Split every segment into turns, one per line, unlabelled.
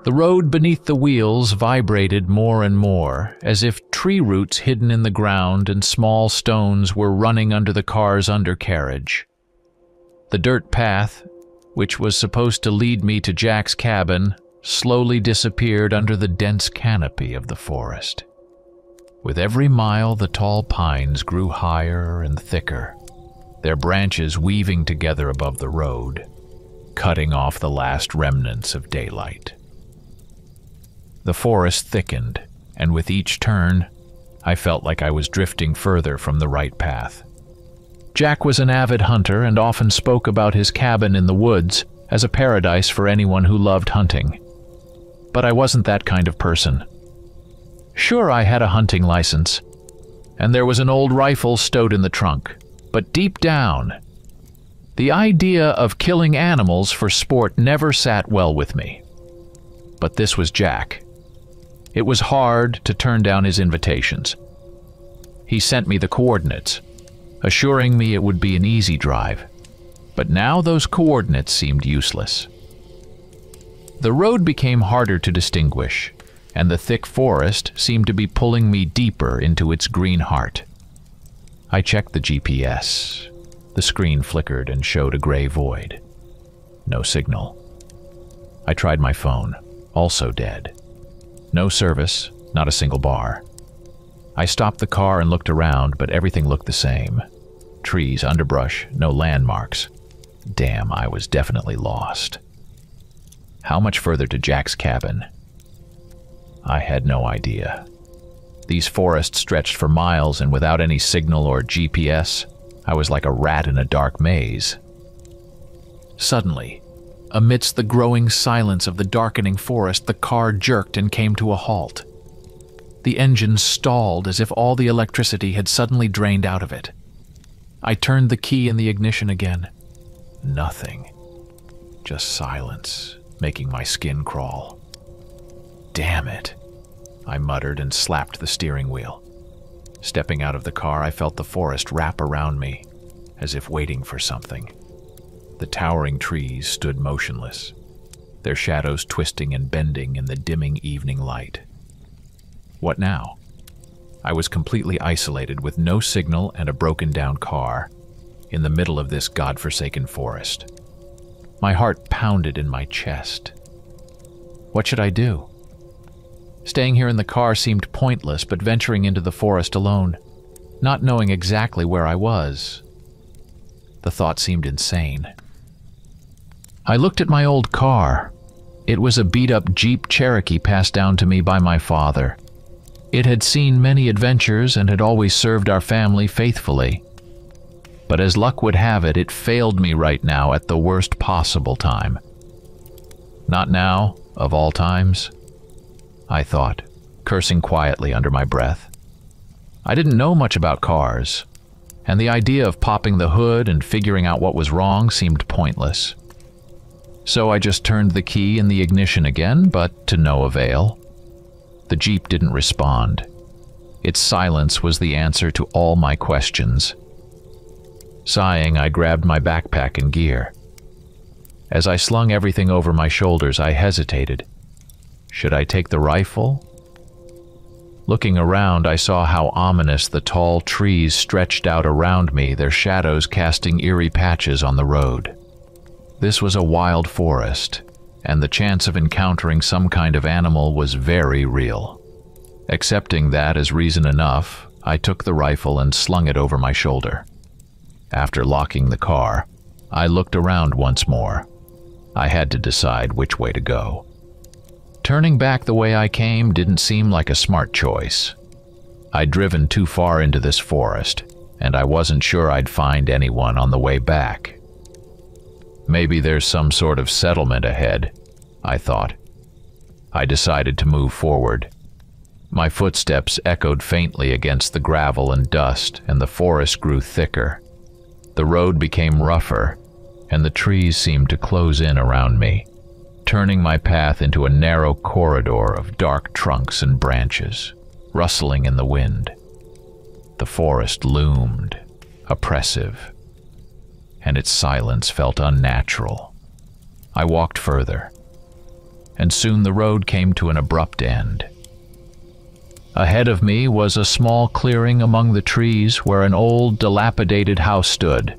The road beneath the wheels vibrated more and more, as if tree roots hidden in the ground and small stones were running under the car's undercarriage. The dirt path, which was supposed to lead me to Jack's cabin, slowly disappeared under the dense canopy of the forest. With every mile, the tall pines grew higher and thicker, their branches weaving together above the road, cutting off the last remnants of daylight. The forest thickened, and with each turn, I felt like I was drifting further from the right path. Jack was an avid hunter and often spoke about his cabin in the woods as a paradise for anyone who loved hunting. But I wasn't that kind of person. Sure, I had a hunting license, and there was an old rifle stowed in the trunk, but deep down, the idea of killing animals for sport never sat well with me. But this was Jack. It was hard to turn down his invitations. He sent me the coordinates, assuring me it would be an easy drive, but now those coordinates seemed useless. The road became harder to distinguish, and the thick forest seemed to be pulling me deeper into its green heart. I checked the GPS. The screen flickered and showed a gray void. No signal. I tried my phone, also dead. No service, not a single bar. I stopped the car and looked around, but everything looked the same. Trees, underbrush, no landmarks. Damn, I was definitely lost. How much further to Jack's cabin? I had no idea. These forests stretched for miles, and without any signal or GPS, I was like a rat in a dark maze. Suddenly, amidst the growing silence of the darkening forest, the car jerked and came to a halt. The engine stalled as if all the electricity had suddenly drained out of it. I turned the key in the ignition again. Nothing. Just silence, making my skin crawl. Damn it, I muttered and slapped the steering wheel. Stepping out of the car, I felt the forest wrap around me, as if waiting for something. The towering trees stood motionless, their shadows twisting and bending in the dimming evening light. What now? I was completely isolated with no signal and a broken-down car, in the middle of this godforsaken forest. My heart pounded in my chest. What should I do? Staying here in the car seemed pointless, but venturing into the forest alone, not knowing exactly where I was, the thought seemed insane. I looked at my old car. It was a beat-up Jeep Cherokee passed down to me by my father. It had seen many adventures and had always served our family faithfully. But as luck would have it, it failed me right now at the worst possible time. Not now, of all times, I thought, cursing quietly under my breath. I didn't know much about cars, and the idea of popping the hood and figuring out what was wrong seemed pointless. So I just turned the key in the ignition again, but to no avail. The Jeep didn't respond. Its silence was the answer to all my questions. Sighing, I grabbed my backpack and gear. As I slung everything over my shoulders, I hesitated. Should I take the rifle? Looking around, I saw how ominous the tall trees stretched out around me, their shadows casting eerie patches on the road. This was a wild forest, and the chance of encountering some kind of animal was very real. Accepting that as reason enough, I took the rifle and slung it over my shoulder. After locking the car, I looked around once more. I had to decide which way to go. Turning back the way I came didn't seem like a smart choice. I'd driven too far into this forest, and I wasn't sure I'd find anyone on the way back. Maybe there's some sort of settlement ahead, I thought. I decided to move forward. My footsteps echoed faintly against the gravel and dust, and the forest grew thicker. The road became rougher, and the trees seemed to close in around me, turning my path into a narrow corridor of dark trunks and branches, rustling in the wind. The forest loomed, oppressive, and its silence felt unnatural. I walked further. and soon the road came to an abrupt end. Ahead of me was a small clearing among the trees where an old, dilapidated house stood.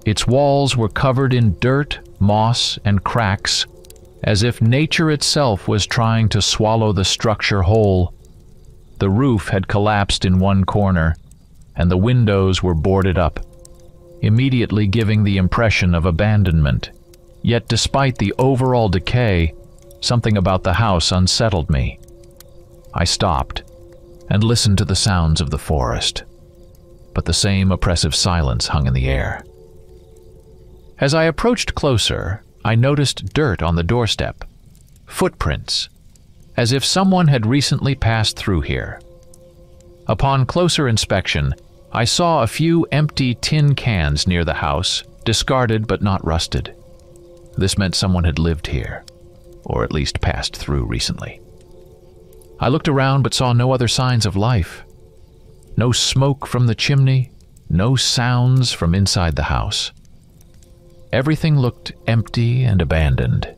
Its walls were covered in dirt, moss, and cracks, as if nature itself was trying to swallow the structure whole. The roof had collapsed in one corner, and the windows were boarded up, immediately giving the impression of abandonment. Yet despite the overall decay, something about the house unsettled me. I stopped and listened to the sounds of the forest, but the same oppressive silence hung in the air. As I approached closer, I noticed dirt on the doorstep, footprints, as if someone had recently passed through here. Upon closer inspection, I saw a few empty tin cans near the house, discarded but not rusted. This meant someone had lived here, or at least passed through recently. I looked around but saw no other signs of life. No smoke from the chimney, no sounds from inside the house. Everything looked empty and abandoned.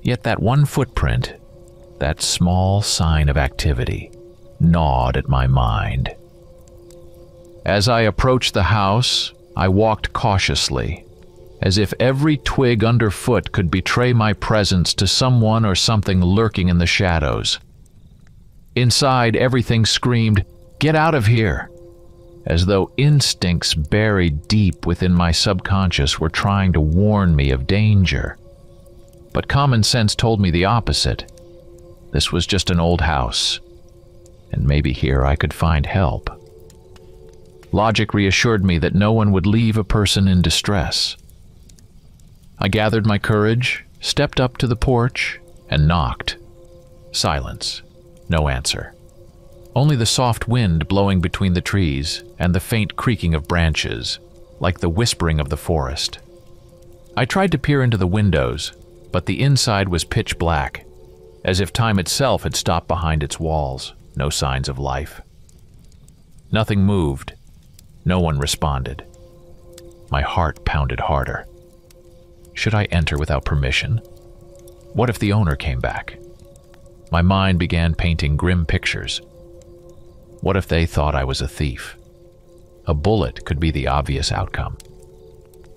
Yet that one footprint, that small sign of activity, gnawed at my mind. As I approached the house, I walked cautiously, as if every twig underfoot could betray my presence to someone or something lurking in the shadows. Inside, everything screamed, "Get out of here!" as though instincts buried deep within my subconscious were trying to warn me of danger. But common sense told me the opposite. This was just an old house, and maybe here I could find help. Logic reassured me that no one would leave a person in distress. I gathered my courage, stepped up to the porch, and knocked. Silence. No answer. Only the soft wind blowing between the trees and the faint creaking of branches, like the whispering of the forest. I tried to peer into the windows, but the inside was pitch black, as if time itself had stopped behind its walls. No signs of life. Nothing moved. No one responded. My heart pounded harder. Should I enter without permission? What if the owner came back? My mind began painting grim pictures. What if they thought I was a thief? A bullet could be the obvious outcome.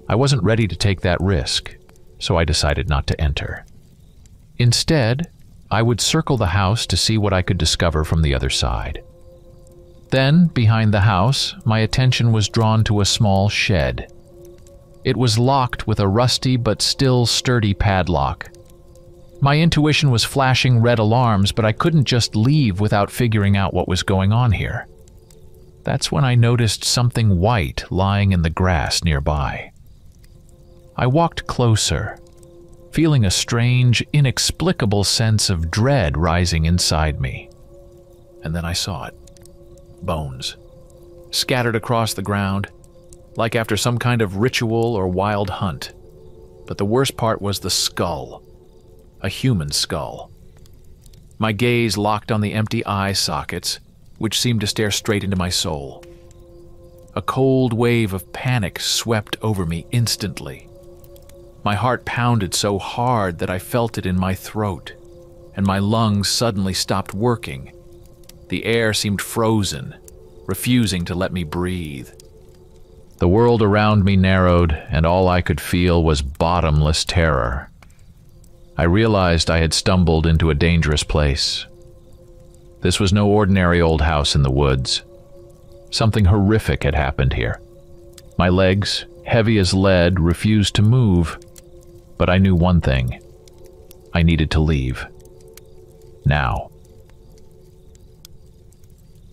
I wasn't ready to take that risk, so I decided not to enter. Instead, I would circle the house to see what I could discover from the other side. Then, behind the house, my attention was drawn to a small shed. It was locked with a rusty but still sturdy padlock. My intuition was flashing red alarms, but I couldn't just leave without figuring out what was going on here. That's when I noticed something white lying in the grass nearby. I walked closer, feeling a strange, inexplicable sense of dread rising inside me. And then I saw it. Bones, scattered across the ground, like after some kind of ritual or wild hunt. But the worst part was the skull. A human skull. My gaze locked on the empty eye sockets, which seemed to stare straight into my soul. A cold wave of panic swept over me instantly. My heart pounded so hard that I felt it in my throat, and my lungs suddenly stopped working. The air seemed frozen, refusing to let me breathe. The world around me narrowed, and all I could feel was bottomless terror. I realized I had stumbled into a dangerous place. This was no ordinary old house in the woods. Something horrific had happened here. My legs, heavy as lead, refused to move. But I knew one thing. I needed to leave. Now.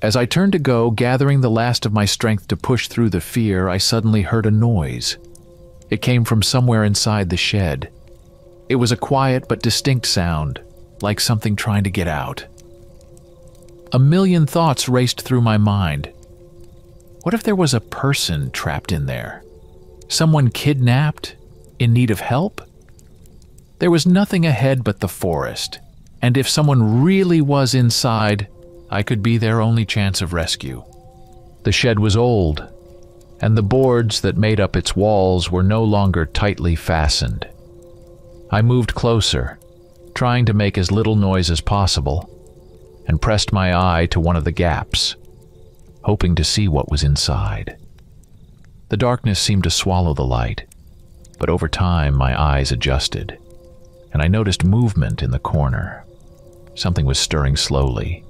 As I turned to go, gathering the last of my strength to push through the fear, I suddenly heard a noise. It came from somewhere inside the shed. It was a quiet but distinct sound, like something trying to get out. A million thoughts raced through my mind. What if there was a person trapped in there? Someone kidnapped? In need of help? There was nothing ahead but the forest, and if someone really was inside, I could be their only chance of rescue. The shed was old, and the boards that made up its walls were no longer tightly fastened. I moved closer, trying to make as little noise as possible, and pressed my eye to one of the gaps, hoping to see what was inside. The darkness seemed to swallow the light, but over time my eyes adjusted, and I noticed movement in the corner. Something was stirring slowly,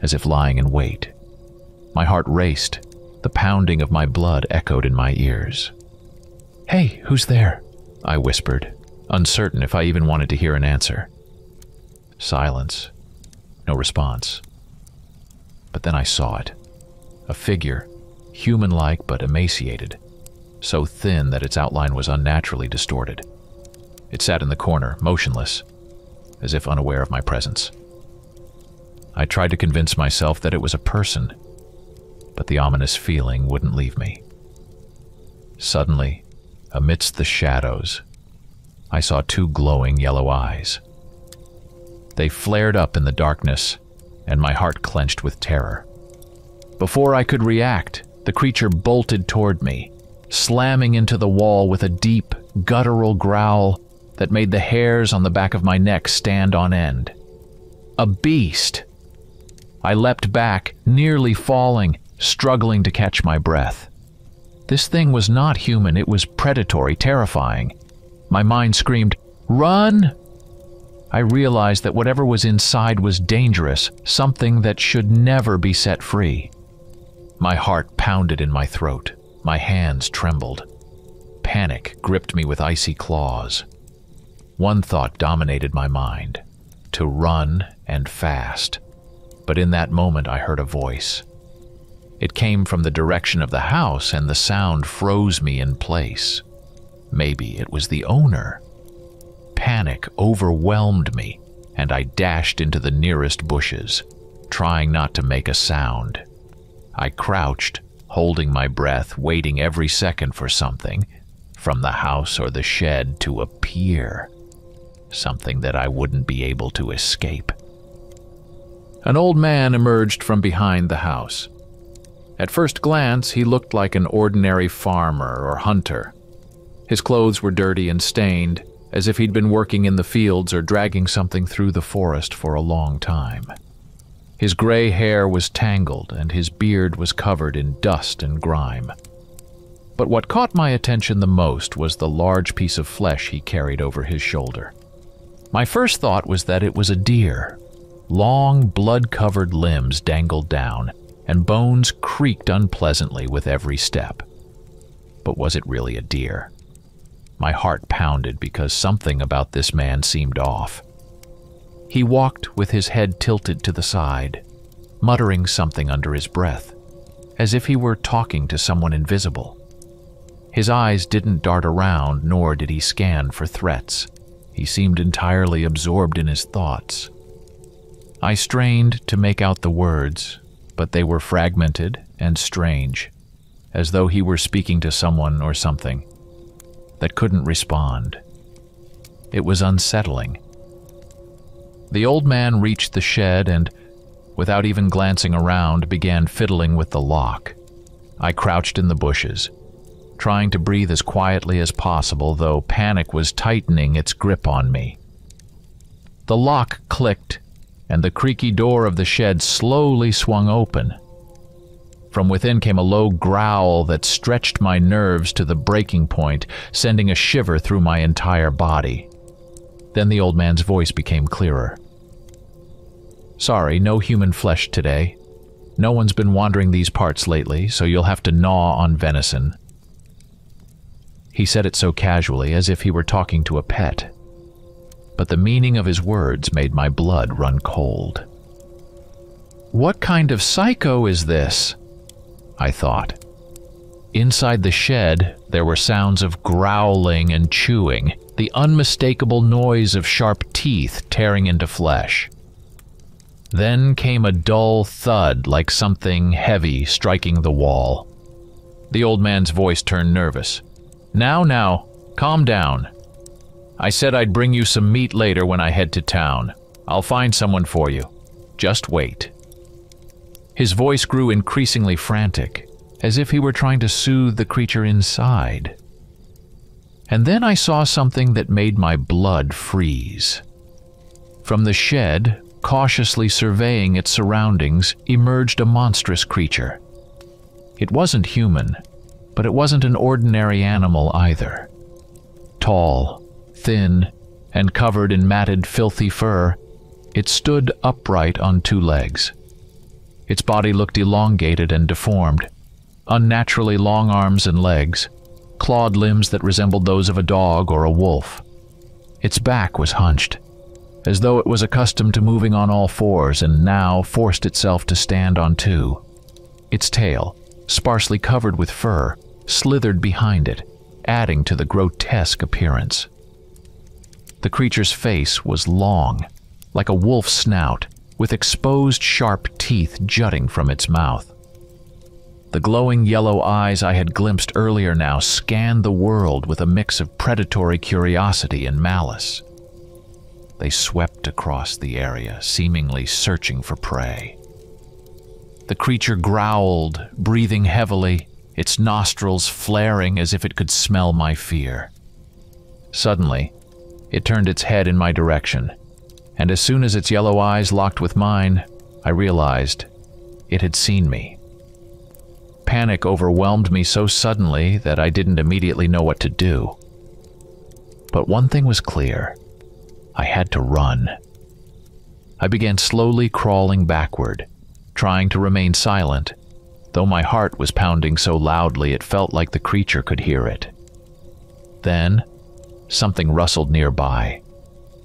as if lying in wait. My heart raced. The pounding of my blood echoed in my ears. "Hey, who's there?" I whispered, uncertain if I even wanted to hear an answer. Silence. No response. But then I saw it. A figure, human-like but emaciated, so thin that its outline was unnaturally distorted. It sat in the corner, motionless, as if unaware of my presence. I tried to convince myself that it was a person, but the ominous feeling wouldn't leave me. Suddenly, amidst the shadows, I saw two glowing yellow eyes. They flared up in the darkness, and my heart clenched with terror. Before I could react, the creature bolted toward me, slamming into the wall with a deep, guttural growl that made the hairs on the back of my neck stand on end. A beast! I leapt back, nearly falling, struggling to catch my breath. This thing was not human, it was predatory, terrifying. My mind screamed, "Run!" I realized that whatever was inside was dangerous, something that should never be set free. My heart pounded in my throat. My hands trembled. Panic gripped me with icy claws. One thought dominated my mind: to run and fast. But in that moment I heard a voice. It came from the direction of the house, and the sound froze me in place. Maybe it was the owner. Panic overwhelmed me, and I dashed into the nearest bushes, trying not to make a sound. I crouched, holding my breath, waiting every second for something, from the house or the shed, to appear. Something that I wouldn't be able to escape. An old man emerged from behind the house. At first glance, he looked like an ordinary farmer or hunter. His clothes were dirty and stained, as if he'd been working in the fields or dragging something through the forest for a long time. His gray hair was tangled, and his beard was covered in dust and grime. But what caught my attention the most was the large piece of flesh he carried over his shoulder. My first thought was that it was a deer. Long, blood-covered limbs dangled down, and bones creaked unpleasantly with every step. But was it really a deer? My heart pounded because something about this man seemed off. He walked with his head tilted to the side, muttering something under his breath, as if he were talking to someone invisible. His eyes didn't dart around, nor did he scan for threats. He seemed entirely absorbed in his thoughts. I strained to make out the words, but they were fragmented and strange, as though he were speaking to someone or something that couldn't respond. It was unsettling. The old man reached the shed and, without even glancing around, began fiddling with the lock. I crouched in the bushes, trying to breathe as quietly as possible, though panic was tightening its grip on me. The lock clicked, and the creaky door of the shed slowly swung open. From within came a low growl that stretched my nerves to the breaking point, sending a shiver through my entire body. Then the old man's voice became clearer. "Sorry, no human flesh today. No one's been wandering these parts lately, so you'll have to gnaw on venison." He said it so casually, as if he were talking to a pet. But the meaning of his words made my blood run cold. What kind of psycho is this? I thought. Inside the shed, there were sounds of growling and chewing, the unmistakable noise of sharp teeth tearing into flesh. Then came a dull thud, like something heavy striking the wall. The old man's voice turned nervous. Now, calm down. I said I'd bring you some meat later when I head to town. I'll find someone for you. Just wait." His voice grew increasingly frantic, as if he were trying to soothe the creature inside. And then I saw something that made my blood freeze. From the shed, cautiously surveying its surroundings, emerged a monstrous creature. It wasn't human, but it wasn't an ordinary animal either. Tall, thin, and covered in matted, filthy fur, it stood upright on two legs. Its body looked elongated and deformed, unnaturally long arms and legs, clawed limbs that resembled those of a dog or a wolf. Its back was hunched, as though it was accustomed to moving on all fours and now forced itself to stand on two. Its tail, sparsely covered with fur, slithered behind it, adding to the grotesque appearance. The creature's face was long, like a wolf's snout, with exposed sharp teeth jutting from its mouth. The glowing yellow eyes I had glimpsed earlier now scanned the world with a mix of predatory curiosity and malice. They swept across the area, seemingly searching for prey. The creature growled, breathing heavily, its nostrils flaring as if it could smell my fear. Suddenly, it turned its head in my direction, and as soon as its yellow eyes locked with mine, I realized it had seen me. Panic overwhelmed me so suddenly that I didn't immediately know what to do. But one thing was clear. I had to run. I began slowly crawling backward, trying to remain silent, though my heart was pounding so loudly it felt like the creature could hear it. Then, something rustled nearby,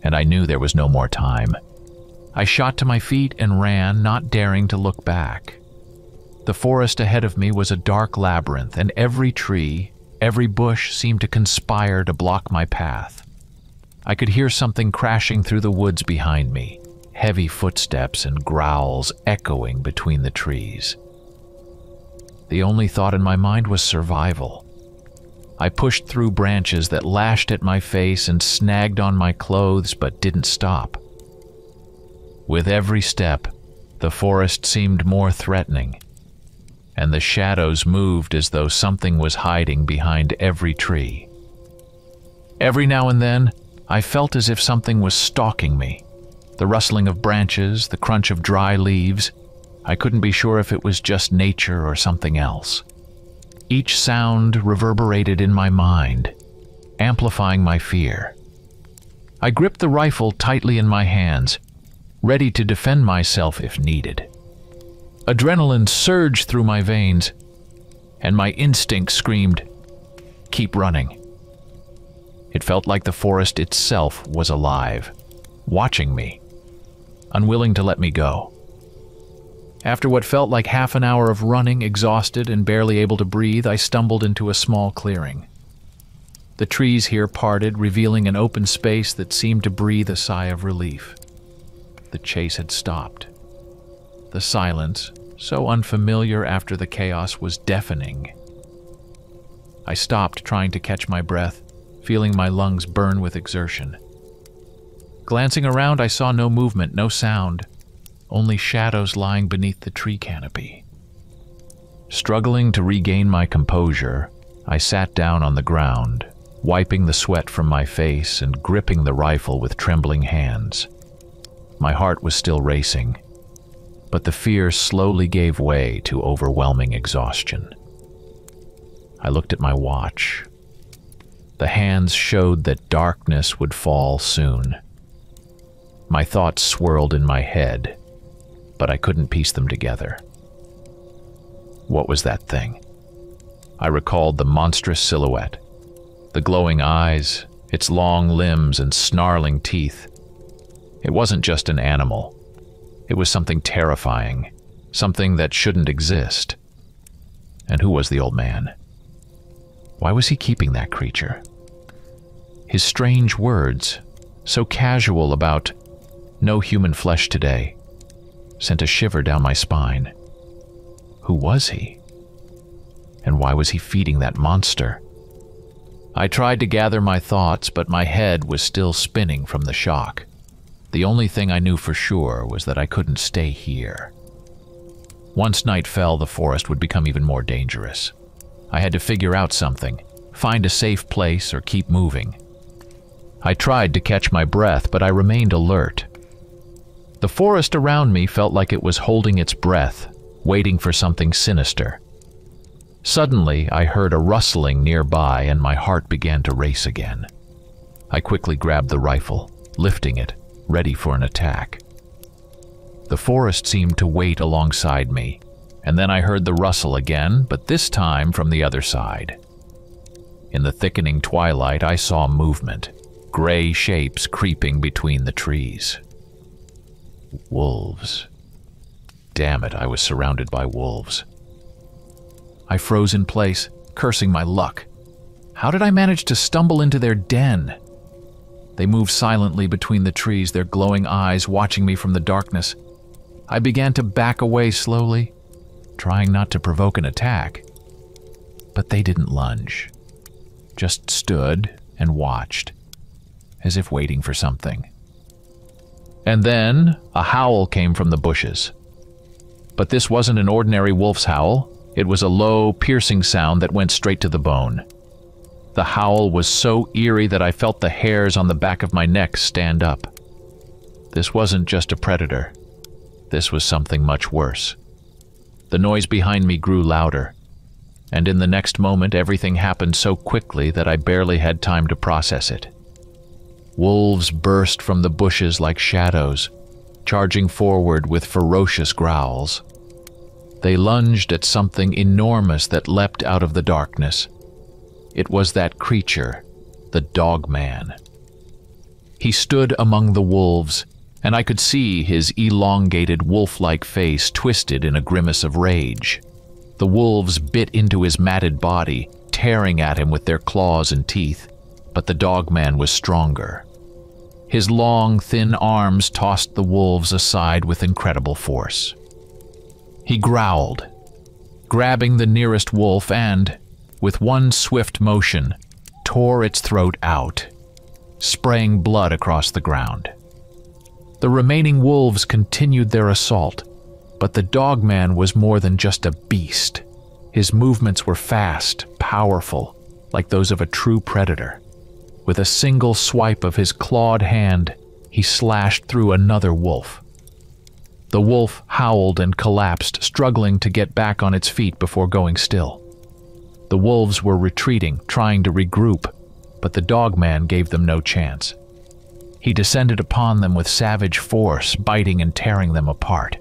and I knew there was no more time. I shot to my feet and ran, not daring to look back. The forest ahead of me was a dark labyrinth, and every tree, every bush seemed to conspire to block my path. I could hear something crashing through the woods behind me, heavy footsteps and growls echoing between the trees. The only thought in my mind was survival. I pushed through branches that lashed at my face and snagged on my clothes but didn't stop. With every step, the forest seemed more threatening, and the shadows moved as though something was hiding behind every tree. Every now and then, I felt as if something was stalking me. The rustling of branches, the crunch of dry leaves. I couldn't be sure if it was just nature or something else. Each sound reverberated in my mind, amplifying my fear. I gripped the rifle tightly in my hands, ready to defend myself if needed. Adrenaline surged through my veins, and my instinct screamed, "Keep running." It felt like the forest itself was alive, watching me, unwilling to let me go. After what felt like half an hour of running, exhausted and barely able to breathe, I stumbled into a small clearing. The trees here parted, revealing an open space that seemed to breathe a sigh of relief. The chase had stopped. The silence, so unfamiliar after the chaos, was deafening. I stopped, trying to catch my breath, feeling my lungs burn with exertion. Glancing around, I saw no movement, no sound, only shadows lying beneath the tree canopy. Struggling to regain my composure, I sat down on the ground, wiping the sweat from my face and gripping the rifle with trembling hands. My heart was still racing, but the fear slowly gave way to overwhelming exhaustion. I looked at my watch. The hands showed that darkness would fall soon. My thoughts swirled in my head, but I couldn't piece them together. What was that thing? I recalled the monstrous silhouette, the glowing eyes, its long limbs and snarling teeth. It wasn't just an animal. It was something terrifying, something that shouldn't exist. And who was the old man? Why was he keeping that creature? His strange words, so casual about "no human flesh today," sent a shiver down my spine. Who was he? And why was he feeding that monster? I tried to gather my thoughts, but my head was still spinning from the shock. The only thing I knew for sure was that I couldn't stay here. Once night fell, the forest would become even more dangerous. I had to figure out something, find a safe place or keep moving. I tried to catch my breath, but I remained alert, The forest around me felt like it was holding its breath, waiting for something sinister. Suddenly, I heard a rustling nearby and my heart began to race again. I quickly grabbed the rifle, lifting it, ready for an attack. The forest seemed to wait alongside me, and then I heard the rustle again, but this time from the other side. In the thickening twilight, I saw movement, gray shapes creeping between the trees. Wolves. Damn it, I was surrounded by wolves. I froze in place, cursing my luck. How did I manage to stumble into their den? They moved silently between the trees, their glowing eyes watching me from the darkness. I began to back away slowly, trying not to provoke an attack. But they didn't lunge, just stood and watched, as if waiting for something. And then a howl came from the bushes. But this wasn't an ordinary wolf's howl. It was a low, piercing sound that went straight to the bone. The howl was so eerie that I felt the hairs on the back of my neck stand up. This wasn't just a predator. This was something much worse. The noise behind me grew louder, and in the next moment everything happened so quickly that I barely had time to process it. Wolves burst from the bushes like shadows, charging forward with ferocious growls. They lunged at something enormous that leapt out of the darkness. It was that creature, the dogman. He stood among the wolves, and I could see his elongated wolf-like face twisted in a grimace of rage. The wolves bit into his matted body, tearing at him with their claws and teeth, but the dogman was stronger. His long, thin arms tossed the wolves aside with incredible force. He growled, grabbing the nearest wolf and, with one swift motion, tore its throat out, spraying blood across the ground. The remaining wolves continued their assault, but the dogman was more than just a beast. His movements were fast, powerful, like those of a true predator. With a single swipe of his clawed hand, he slashed through another wolf. The wolf howled and collapsed, struggling to get back on its feet before going still. The wolves were retreating, trying to regroup, but the dogman gave them no chance. He descended upon them with savage force, biting and tearing them apart.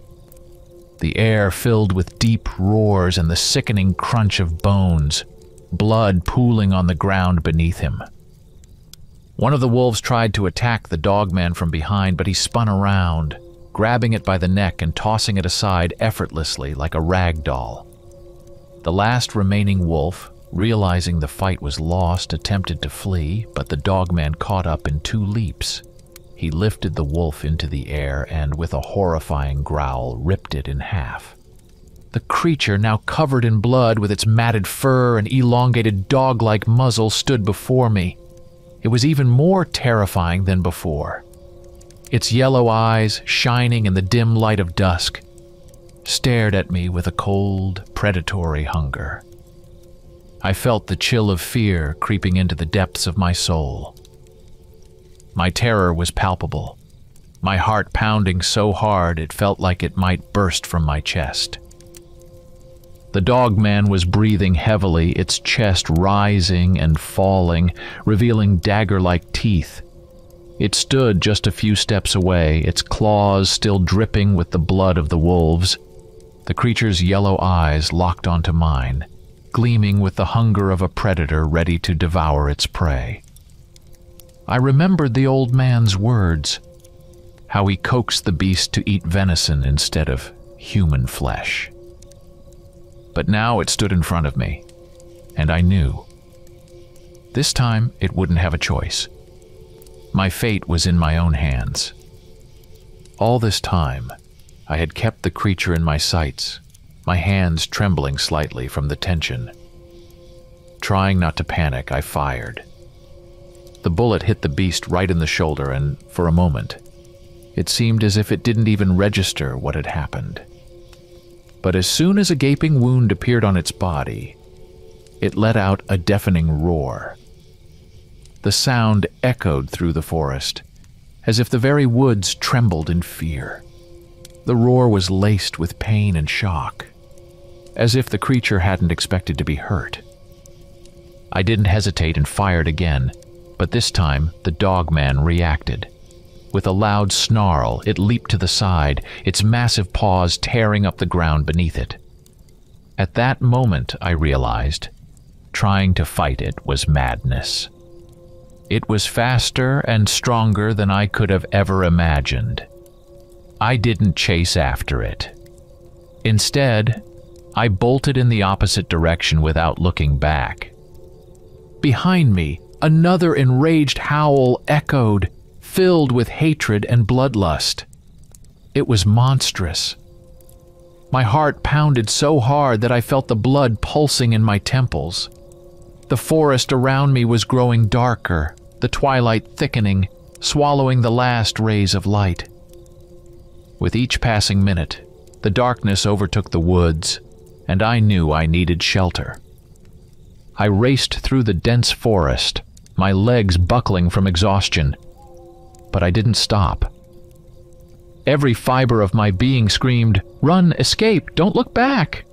The air filled with deep roars and the sickening crunch of bones, blood pooling on the ground beneath him. One of the wolves tried to attack the dogman from behind, but he spun around, grabbing it by the neck and tossing it aside effortlessly like a rag doll. The last remaining wolf, realizing the fight was lost, attempted to flee, but the dogman caught up in 2 leaps. He lifted the wolf into the air and, with a horrifying growl, ripped it in half. The creature, now covered in blood with its matted fur and elongated dog-like muzzle, stood before me. It was even more terrifying than before. Its yellow eyes, shining in the dim light of dusk, stared at me with a cold, predatory hunger. I felt the chill of fear creeping into the depths of my soul. My terror was palpable, my heart pounding so hard it felt like it might burst from my chest. The dogman was breathing heavily, its chest rising and falling, revealing dagger-like teeth. It stood just a few steps away, its claws still dripping with the blood of the wolves. The creature's yellow eyes locked onto mine, gleaming with the hunger of a predator ready to devour its prey. I remembered the old man's words, how he coaxed the beast to eat venison instead of human flesh. But now it stood in front of me, and I knew. This time it wouldn't have a choice. My fate was in my own hands. All this time, I had kept the creature in my sights, my hands trembling slightly from the tension. Trying not to panic, I fired. The bullet hit the beast right in the shoulder, and for a moment, it seemed as if it didn't even register what had happened. But as soon as a gaping wound appeared on its body, it let out a deafening roar. The sound echoed through the forest, as if the very woods trembled in fear. The roar was laced with pain and shock, as if the creature hadn't expected to be hurt. I didn't hesitate and fired again, but this time the dogman reacted. With a loud snarl, it leaped to the side, its massive paws tearing up the ground beneath it. At that moment, I realized, trying to fight it was madness. It was faster and stronger than I could have ever imagined. I didn't chase after it. Instead, I bolted in the opposite direction without looking back. Behind me, another enraged howl echoed, filled with hatred and bloodlust. It was monstrous. My heart pounded so hard that I felt the blood pulsing in my temples. The forest around me was growing darker, the twilight thickening, swallowing the last rays of light. With each passing minute, the darkness overtook the woods, and I knew I needed shelter. I raced through the dense forest, my legs buckling from exhaustion, but I didn't stop. Every fiber of my being screamed, "Run, escape, don't look back!"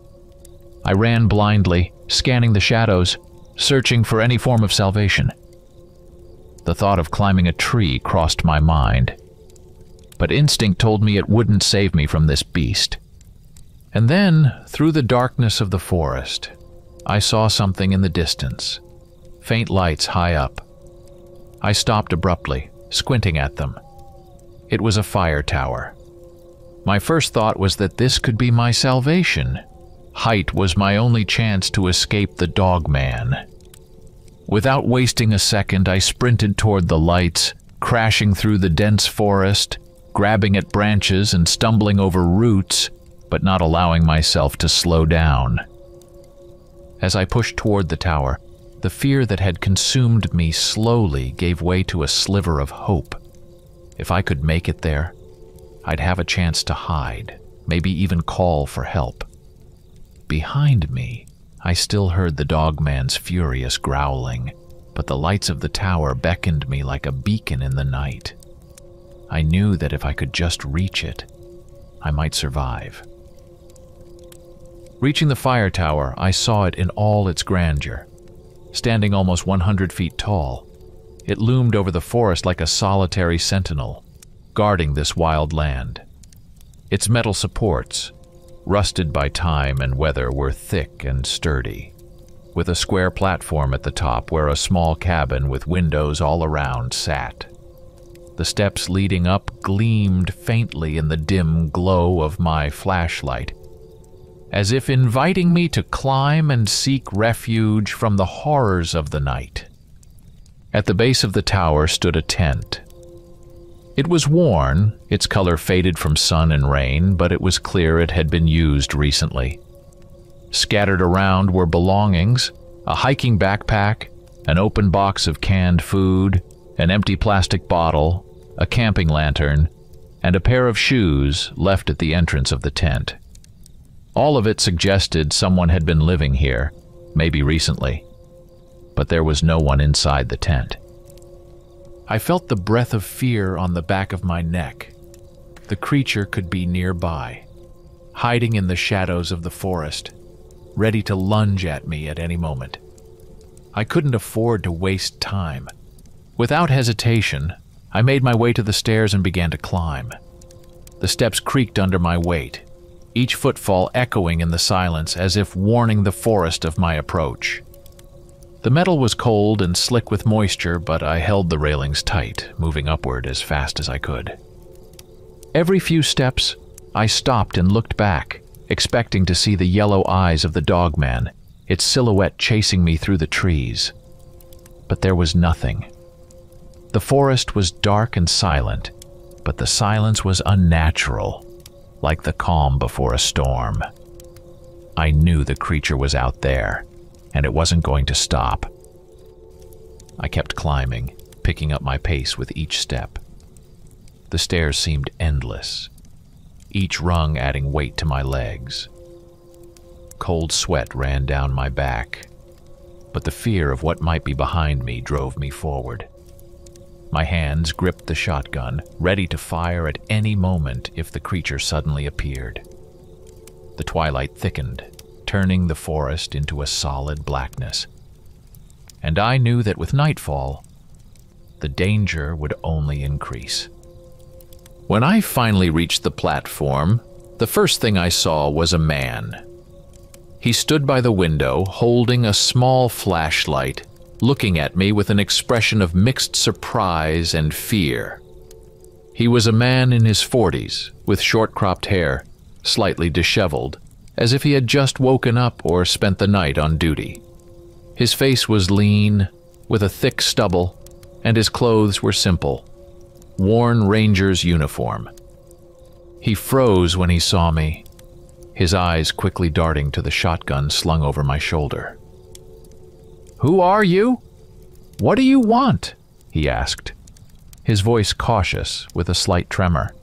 I ran blindly, scanning the shadows, searching for any form of salvation. The thought of climbing a tree crossed my mind, but instinct told me it wouldn't save me from this beast. And then, through the darkness of the forest, I saw something in the distance, faint lights high up. I stopped abruptly, squinting at them. It was a fire tower. My first thought was that this could be my salvation. Height was my only chance to escape the dogman. Without wasting a second, I sprinted toward the lights, crashing through the dense forest, grabbing at branches and stumbling over roots, but not allowing myself to slow down. As I pushed toward the tower, the fear that had consumed me slowly gave way to a sliver of hope. If I could make it there, I'd have a chance to hide, maybe even call for help. Behind me, I still heard the dogman's furious growling, but the lights of the tower beckoned me like a beacon in the night. I knew that if I could just reach it, I might survive. Reaching the fire tower, I saw it in all its grandeur. Standing almost 100 feet tall, it loomed over the forest like a solitary sentinel, guarding this wild land. Its metal supports, rusted by time and weather, were thick and sturdy, with a square platform at the top where a small cabin with windows all around sat. The steps leading up gleamed faintly in the dim glow of my flashlight, as if inviting me to climb and seek refuge from the horrors of the night. At the base of the tower stood a tent. It was worn, its color faded from sun and rain, but it was clear it had been used recently. Scattered around were belongings, a hiking backpack, an open box of canned food, an empty plastic bottle, a camping lantern, and a pair of shoes left at the entrance of the tent. All of it suggested someone had been living here, maybe recently, but there was no one inside the tent. I felt the breath of fear on the back of my neck. The creature could be nearby, hiding in the shadows of the forest, ready to lunge at me at any moment. I couldn't afford to waste time. Without hesitation, I made my way to the stairs and began to climb. The steps creaked under my weight, each footfall echoing in the silence as if warning the forest of my approach. The metal was cold and slick with moisture, but I held the railings tight, moving upward as fast as I could. Every few steps, I stopped and looked back, expecting to see the yellow eyes of the dogman, its silhouette chasing me through the trees. But there was nothing. The forest was dark and silent, but the silence was unnatural, like the calm before a storm. I knew the creature was out there, and it wasn't going to stop. I kept climbing, picking up my pace with each step. The stairs seemed endless, each rung adding weight to my legs. Cold sweat ran down my back, but the fear of what might be behind me drove me forward. My hands gripped the shotgun, ready to fire at any moment if the creature suddenly appeared. The twilight thickened, turning the forest into a solid blackness. And I knew that with nightfall, the danger would only increase. When I finally reached the platform, the first thing I saw was a man. He stood by the window, holding a small flashlight, looking at me with an expression of mixed surprise and fear. He was a man in his 40s, with short-cropped hair, slightly disheveled, as if he had just woken up or spent the night on duty. His face was lean, with a thick stubble, and his clothes were simple, worn ranger's uniform. He froze when he saw me, his eyes quickly darting to the shotgun slung over my shoulder. "Who are you? What do you want?" he asked, his voice cautious with a slight tremor.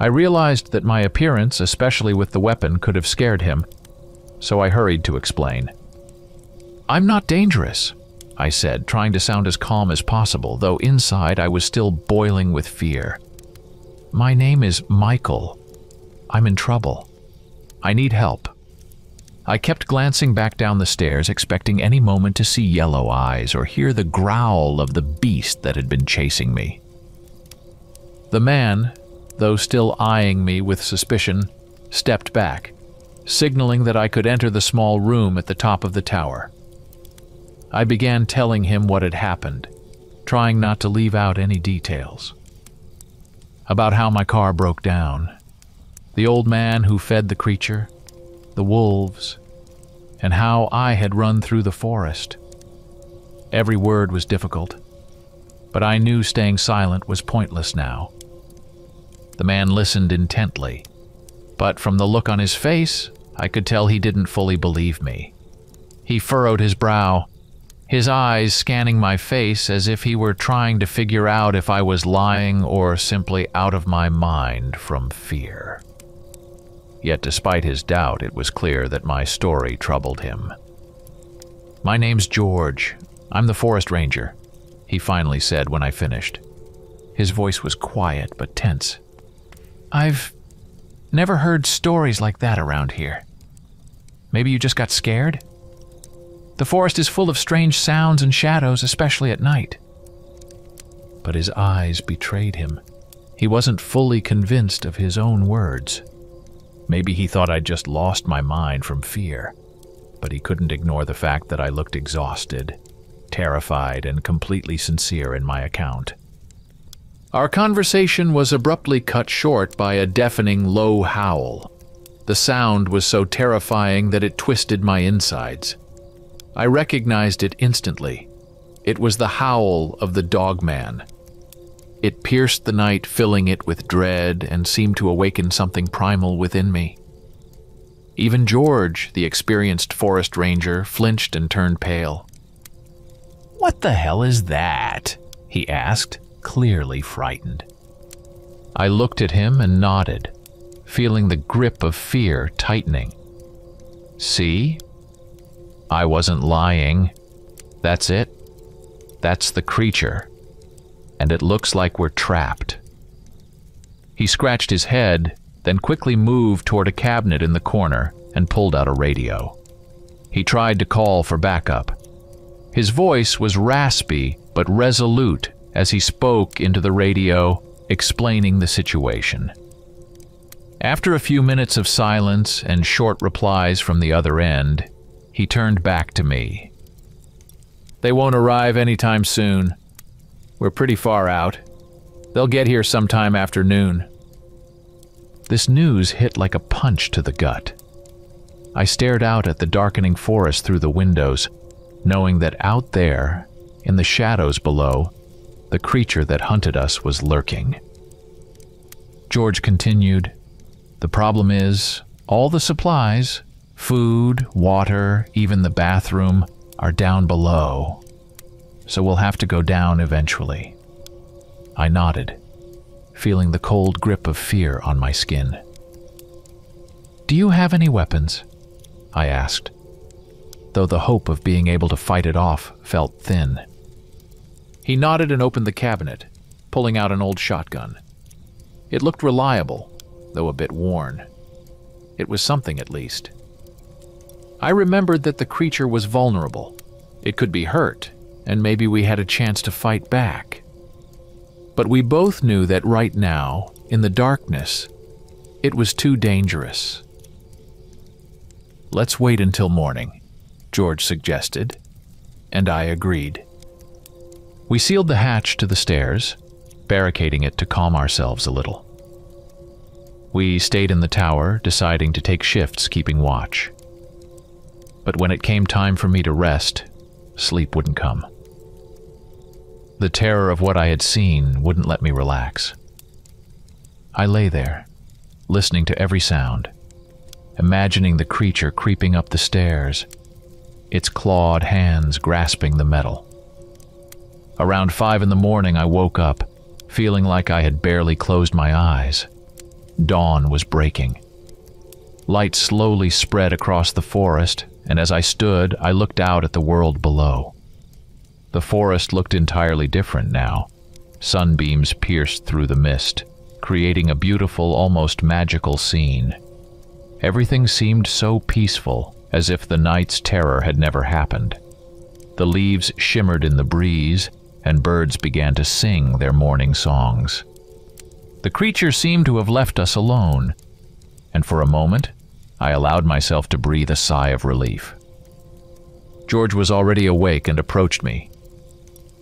I realized that my appearance, especially with the weapon, could have scared him, so I hurried to explain. "I'm not dangerous," I said, trying to sound as calm as possible, though inside I was still boiling with fear. "My name is Michael. I'm in trouble. I need help." I kept glancing back down the stairs, expecting any moment to see yellow eyes or hear the growl of the beast that had been chasing me. The man, though still eyeing me with suspicion, stepped back, signaling that I could enter the small room at the top of the tower. I began telling him what had happened, trying not to leave out any details. About how my car broke down, the old man who fed the creature, the wolves, and how I had run through the forest. Every word was difficult, but I knew staying silent was pointless now. The man listened intently, but from the look on his face, I could tell he didn't fully believe me. He furrowed his brow, his eyes scanning my face as if he were trying to figure out if I was lying or simply out of my mind from fear. Yet despite his doubt, it was clear that my story troubled him. "My name's George. I'm the forest ranger," he finally said when I finished. His voice was quiet but tense. "I've never heard stories like that around here. Maybe you just got scared? The forest is full of strange sounds and shadows, especially at night." But his eyes betrayed him. He wasn't fully convinced of his own words. Maybe he thought I'd just lost my mind from fear, but he couldn't ignore the fact that I looked exhausted, terrified, and completely sincere in my account. Our conversation was abruptly cut short by a deafening low howl. The sound was so terrifying that it twisted my insides. I recognized it instantly. It was the howl of the dogman. It pierced the night, filling it with dread, and seemed to awaken something primal within me. Even George, the experienced forest ranger, flinched and turned pale. "What the hell is that?" he asked, clearly frightened. I looked at him and nodded, feeling the grip of fear tightening. "See? I wasn't lying. That's it. That's the creature. And it looks like we're trapped." He scratched his head, then quickly moved toward a cabinet in the corner and pulled out a radio. He tried to call for backup. His voice was raspy but resolute as he spoke into the radio, explaining the situation. After a few minutes of silence and short replies from the other end, he turned back to me. "They won't arrive anytime soon. We're pretty far out. They'll get here sometime after noon." This news hit like a punch to the gut. I stared out at the darkening forest through the windows, knowing that out there, in the shadows below, the creature that hunted us was lurking. George continued, "The problem is, all the supplies, food, water, even the bathroom, are down below. So we'll have to go down eventually." I nodded, feeling the cold grip of fear on my skin. "Do you have any weapons?" I asked, though the hope of being able to fight it off felt thin. He nodded and opened the cabinet, pulling out an old shotgun. It looked reliable, though a bit worn. It was something, at least. I remembered that the creature was vulnerable. It could be hurt, and maybe we had a chance to fight back. But we both knew that right now, in the darkness, it was too dangerous. "Let's wait until morning," George suggested, and I agreed. We sealed the hatch to the stairs, barricading it to calm ourselves a little. We stayed in the tower, deciding to take shifts keeping watch. But when it came time for me to rest, sleep wouldn't come. The terror of what I had seen wouldn't let me relax. I lay there, listening to every sound, imagining the creature creeping up the stairs, its clawed hands grasping the metal. Around 5 in the morning, I woke up, feeling like I had barely closed my eyes. Dawn was breaking. Light slowly spread across the forest, and as I stood, I looked out at the world below. The forest looked entirely different now. Sunbeams pierced through the mist, creating a beautiful, almost magical scene. Everything seemed so peaceful, as if the night's terror had never happened. The leaves shimmered in the breeze, and birds began to sing their morning songs. The creature seemed to have left us alone, and for a moment, I allowed myself to breathe a sigh of relief. George was already awake and approached me.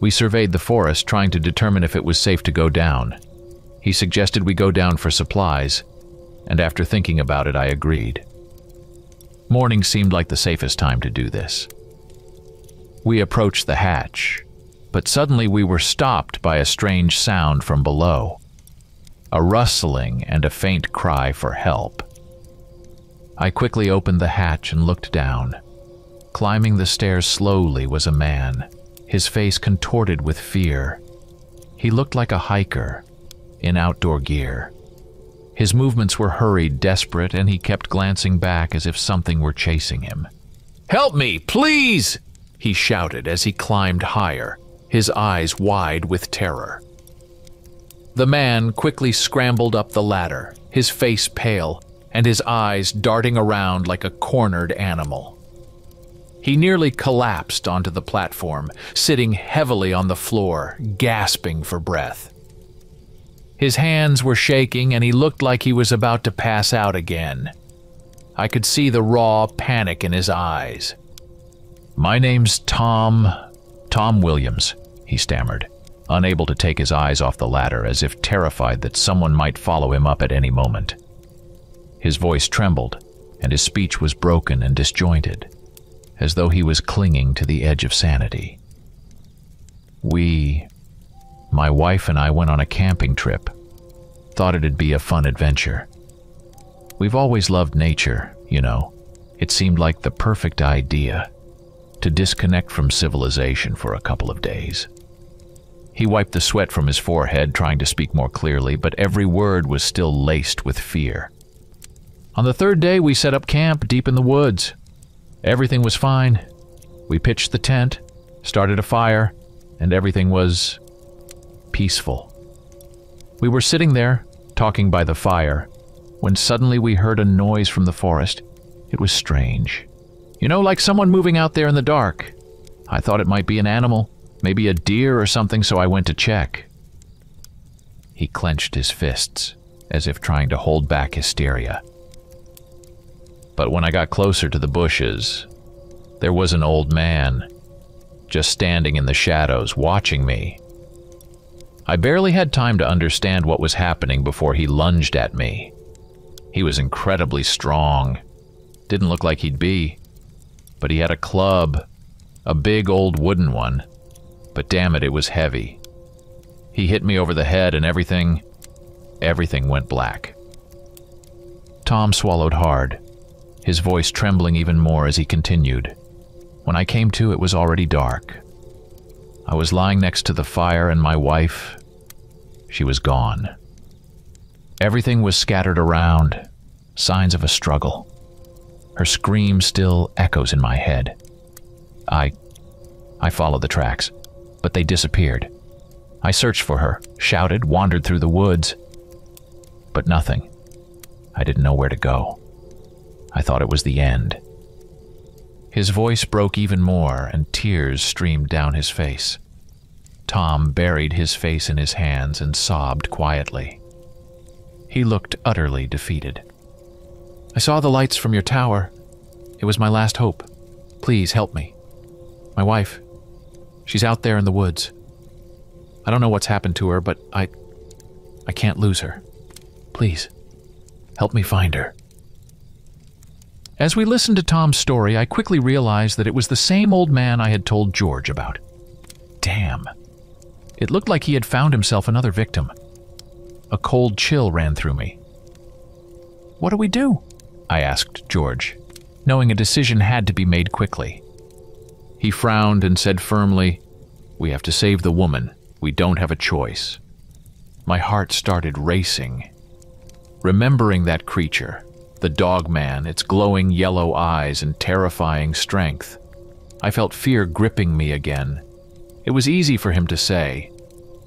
We surveyed the forest, trying to determine if it was safe to go down. He suggested we go down for supplies, and after thinking about it, I agreed. Morning seemed like the safest time to do this. We approached the hatch, but suddenly we were stopped by a strange sound from below. A rustling and a faint cry for help. I quickly opened the hatch and looked down. Climbing the stairs slowly was a man, his face contorted with fear. He looked like a hiker, in outdoor gear. His movements were hurried, desperate, and he kept glancing back as if something were chasing him. "Help me, please!" he shouted as he climbed higher, his eyes wide with terror. The man quickly scrambled up the ladder, his face pale, and his eyes darting around like a cornered animal. He nearly collapsed onto the platform, sitting heavily on the floor, gasping for breath. His hands were shaking, and he looked like he was about to pass out again. I could see the raw panic in his eyes. "My name's Tom Williams," he stammered, unable to take his eyes off the ladder, as if terrified that someone might follow him up at any moment. His voice trembled, and his speech was broken and disjointed, as though he was clinging to the edge of sanity. My wife and I went on a camping trip. Thought it'd be a fun adventure. We've always loved nature, you know. It seemed like the perfect idea to disconnect from civilization for a couple of days. He wiped the sweat from his forehead, trying to speak more clearly, but every word was still laced with fear. On the 3rd day, we set up camp deep in the woods. Everything was fine. We pitched the tent, started a fire, and everything was peaceful. We were sitting there, talking by the fire, when suddenly we heard a noise from the forest. It was strange. You know, like someone moving out there in the dark. I thought it might be an animal, maybe a deer or something, so I went to check. He clenched his fists, as if trying to hold back hysteria. But when I got closer to the bushes, there was an old man, just standing in the shadows, watching me. I barely had time to understand what was happening before he lunged at me. He was incredibly strong. Didn't look like he'd be. But he had a club, a big old wooden one. But damn it, it was heavy. He hit me over the head and everything went black. Tom swallowed hard, his voice trembling even more as he continued. When I came to, it was already dark. I was lying next to the fire, and my wife, she was gone. Everything was scattered around, signs of a struggle. Her scream still echoes in my head. I followed the tracks, but they disappeared. I searched for her, shouted, wandered through the woods. But nothing. I didn't know where to go. I thought it was the end. His voice broke even more, and tears streamed down his face. Tom buried his face in his hands and sobbed quietly. He looked utterly defeated. "I saw the lights from your tower. It was my last hope. Please help me. My wife, she's out there in the woods. I don't know what's happened to her, but I can't lose her. Please, help me find her." As we listened to Tom's story, I quickly realized that it was the same old man I had told George about. Damn. It looked like he had found himself another victim. A cold chill ran through me. "What do we do?" I asked George, knowing a decision had to be made quickly. He frowned and said firmly, "We have to save the woman. We don't have a choice." My heart started racing. Remembering that creature, the dogman, its glowing yellow eyes and terrifying strength, I felt fear gripping me again. It was easy for him to say,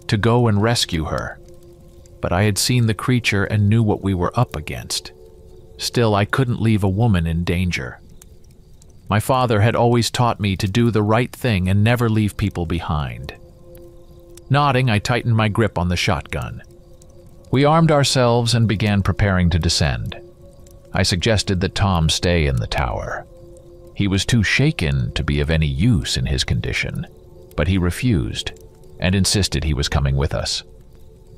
to go and rescue her. But I had seen the creature and knew what we were up against. Still, I couldn't leave a woman in danger. My father had always taught me to do the right thing and never leave people behind. Nodding, I tightened my grip on the shotgun. We armed ourselves and began preparing to descend. I suggested that Tom stay in the tower. He was too shaken to be of any use in his condition, but he refused and insisted he was coming with us.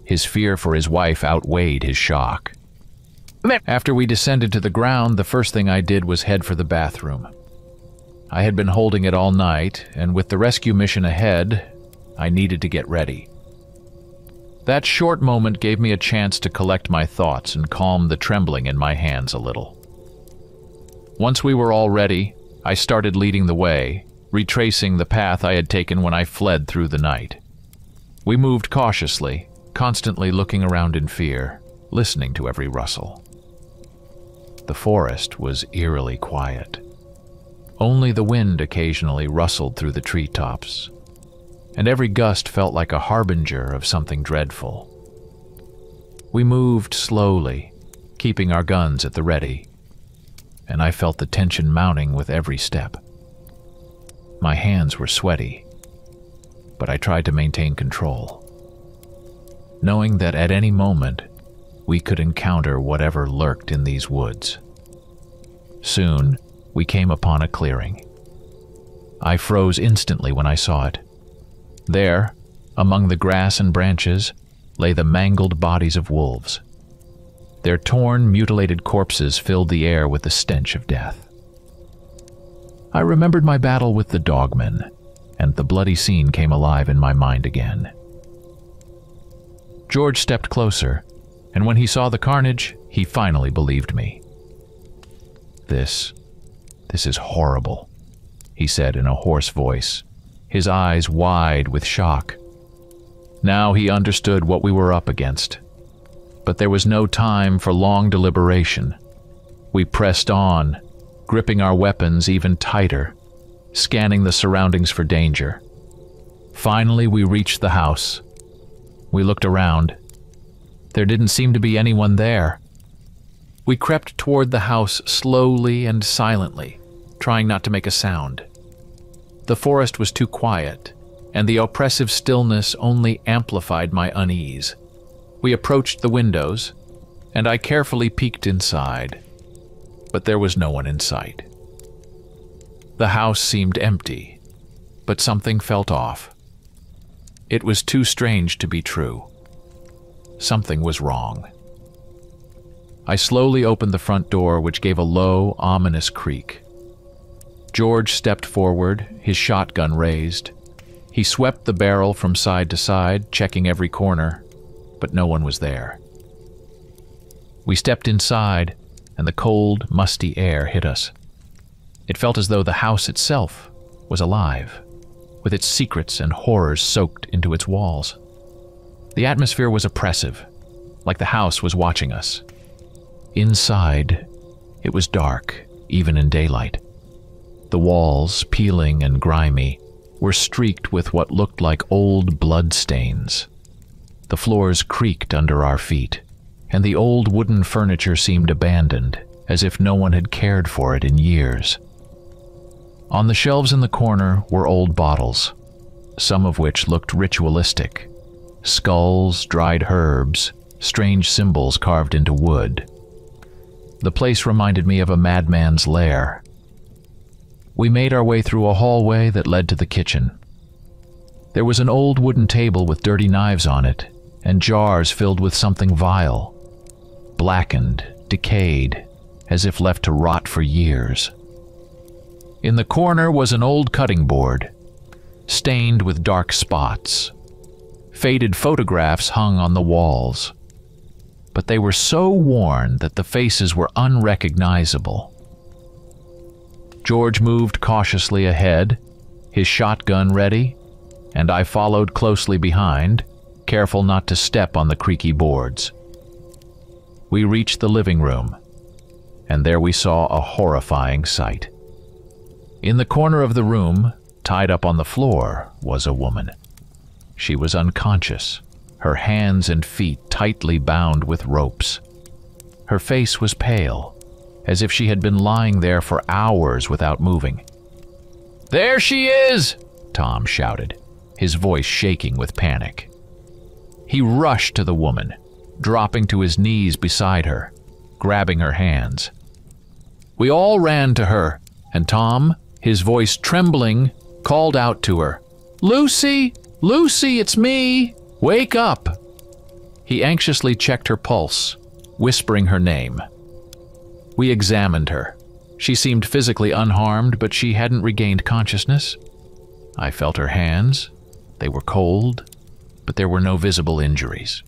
His fear for his wife outweighed his shock. After we descended to the ground, the first thing I did was head for the bathroom. I had been holding it all night, and with the rescue mission ahead, I needed to get ready. That short moment gave me a chance to collect my thoughts and calm the trembling in my hands a little. Once we were all ready, I started leading the way, retracing the path I had taken when I fled through the night. We moved cautiously, constantly looking around in fear, listening to every rustle. The forest was eerily quiet. Only the wind occasionally rustled through the treetops, and every gust felt like a harbinger of something dreadful. We moved slowly, keeping our guns at the ready, and I felt the tension mounting with every step. My hands were sweaty, but I tried to maintain control, knowing that at any moment we could encounter whatever lurked in these woods. Soon, we came upon a clearing. I froze instantly when I saw it. There, among the grass and branches, lay the mangled bodies of wolves. Their torn, mutilated corpses filled the air with the stench of death. I remembered my battle with the dogman, and the bloody scene came alive in my mind again. George stepped closer, and when he saw the carnage, he finally believed me. This is horrible," he said in a hoarse voice, his eyes wide with shock. Now he understood what we were up against. But there was no time for long deliberation. We pressed on, gripping our weapons even tighter, scanning the surroundings for danger. Finally, we reached the house. We looked around. There didn't seem to be anyone there. We crept toward the house slowly and silently, trying not to make a sound. The forest was too quiet, and the oppressive stillness only amplified my unease. We approached the windows, and I carefully peeked inside, but there was no one in sight. The house seemed empty, but something felt off. It was too strange to be true. Something was wrong. I slowly opened the front door, which gave a low, ominous creak. George stepped forward, his shotgun raised. He swept the barrel from side to side, checking every corner, but no one was there. We stepped inside, and the cold, musty air hit us. It felt as though the house itself was alive, with its secrets and horrors soaked into its walls. The atmosphere was oppressive, like the house was watching us. Inside, it was dark, even in daylight. The walls, peeling and grimy, were streaked with what looked like old blood stains. The floors creaked under our feet, and the old wooden furniture seemed abandoned, as if no one had cared for it in years. On the shelves in the corner were old bottles, some of which looked ritualistic. Skulls, dried herbs, strange symbols carved into wood. The place reminded me of a madman's lair. We made our way through a hallway that led to the kitchen. There was an old wooden table with dirty knives on it, and jars filled with something vile, blackened, decayed, as if left to rot for years. In the corner was an old cutting board, stained with dark spots. Faded photographs hung on the walls, but they were so worn that the faces were unrecognizable. George moved cautiously ahead, his shotgun ready, and I followed closely behind, careful not to step on the creaky boards. We reached the living room, and there we saw a horrifying sight. In the corner of the room, tied up on the floor, was a woman. She was unconscious, her hands and feet tightly bound with ropes. Her face was pale, as if she had been lying there for hours without moving. "There she is!" Tom shouted, his voice shaking with panic. He rushed to the woman, dropping to his knees beside her, grabbing her hands. We all ran to her, and Tom, his voice trembling, called out to her, "Lucy! Lucy, it's me! Wake up!" He anxiously checked her pulse, whispering her name. We examined her. She seemed physically unharmed, but she hadn't regained consciousness. I felt her hands. They were cold, but there were no visible injuries.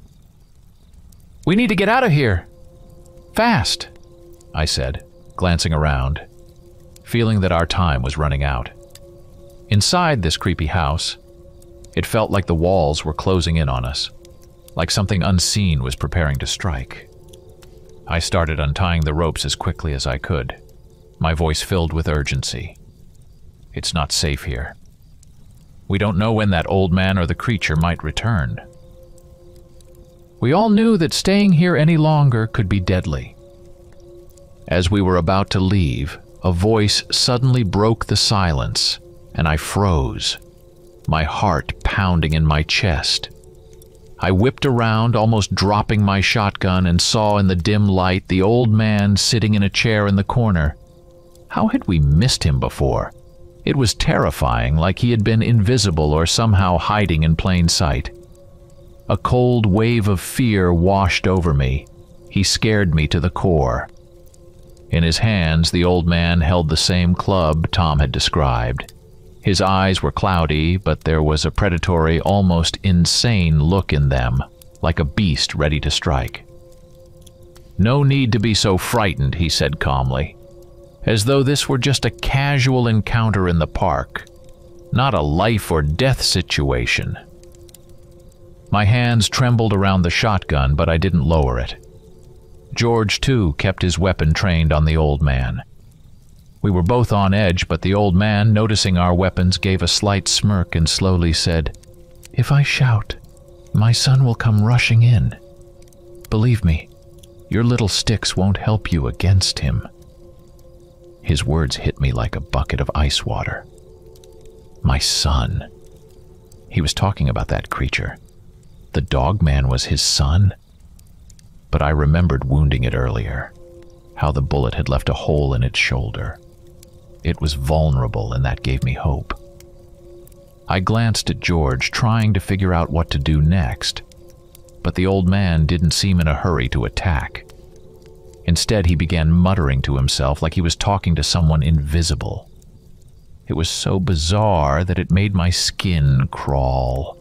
"We need to get out of here! Fast!" I said, glancing around, feeling that our time was running out. Inside this creepy house, it felt like the walls were closing in on us, like something unseen was preparing to strike. I started untying the ropes as quickly as I could, my voice filled with urgency. It's not safe here. We don't know when that old man or the creature might return. We all knew that staying here any longer could be deadly. As we were about to leave, a voice suddenly broke the silence, and I froze, my heart pounding in my chest. I whipped around, almost dropping my shotgun, and saw in the dim light the old man sitting in a chair in the corner. How had we missed him before? It was terrifying, like he had been invisible or somehow hiding in plain sight. A cold wave of fear washed over me. He scared me to the core. In his hands, the old man held the same club Tom had described. His eyes were cloudy, but there was a predatory, almost insane look in them, like a beast ready to strike. "No need to be so frightened," he said calmly, as though this were just a casual encounter in the park, not a life-or-death situation. My hands trembled around the shotgun, but I didn't lower it. George, too, kept his weapon trained on the old man. We were both on edge, but the old man, noticing our weapons, gave a slight smirk and slowly said, "If I shout, my son will come rushing in. Believe me, your little sticks won't help you against him." His words hit me like a bucket of ice water. My son. He was talking about that creature. The dogman was his son? But I remembered wounding it earlier, how the bullet had left a hole in its shoulder. It was vulnerable, and that gave me hope. I glanced at George, trying to figure out what to do next, but the old man didn't seem in a hurry to attack. Instead, he began muttering to himself like he was talking to someone invisible. It was so bizarre that it made my skin crawl.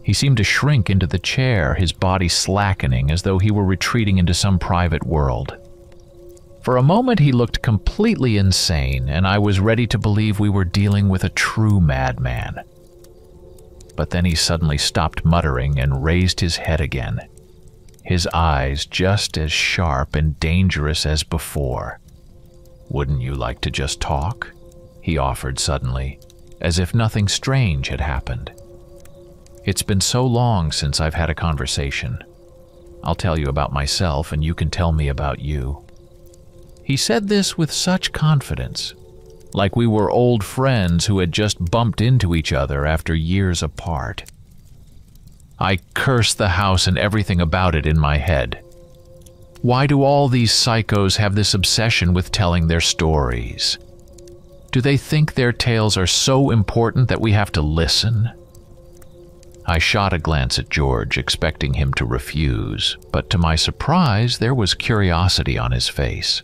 He seemed to shrink into the chair, his body slackening as though he were retreating into some private world. For a moment he looked completely insane, and I was ready to believe we were dealing with a true madman. But then he suddenly stopped muttering and raised his head again, his eyes just as sharp and dangerous as before. "Wouldn't you like to just talk?" he offered suddenly, as if nothing strange had happened. It's been so long since I've had a conversation. I'll tell you about myself and you can tell me about you. He said this with such confidence, like we were old friends who had just bumped into each other after years apart. I cursed the house and everything about it in my head. Why do all these psychos have this obsession with telling their stories? Do they think their tales are so important that we have to listen? I shot a glance at George, expecting him to refuse, but to my surprise, there was curiosity on his face.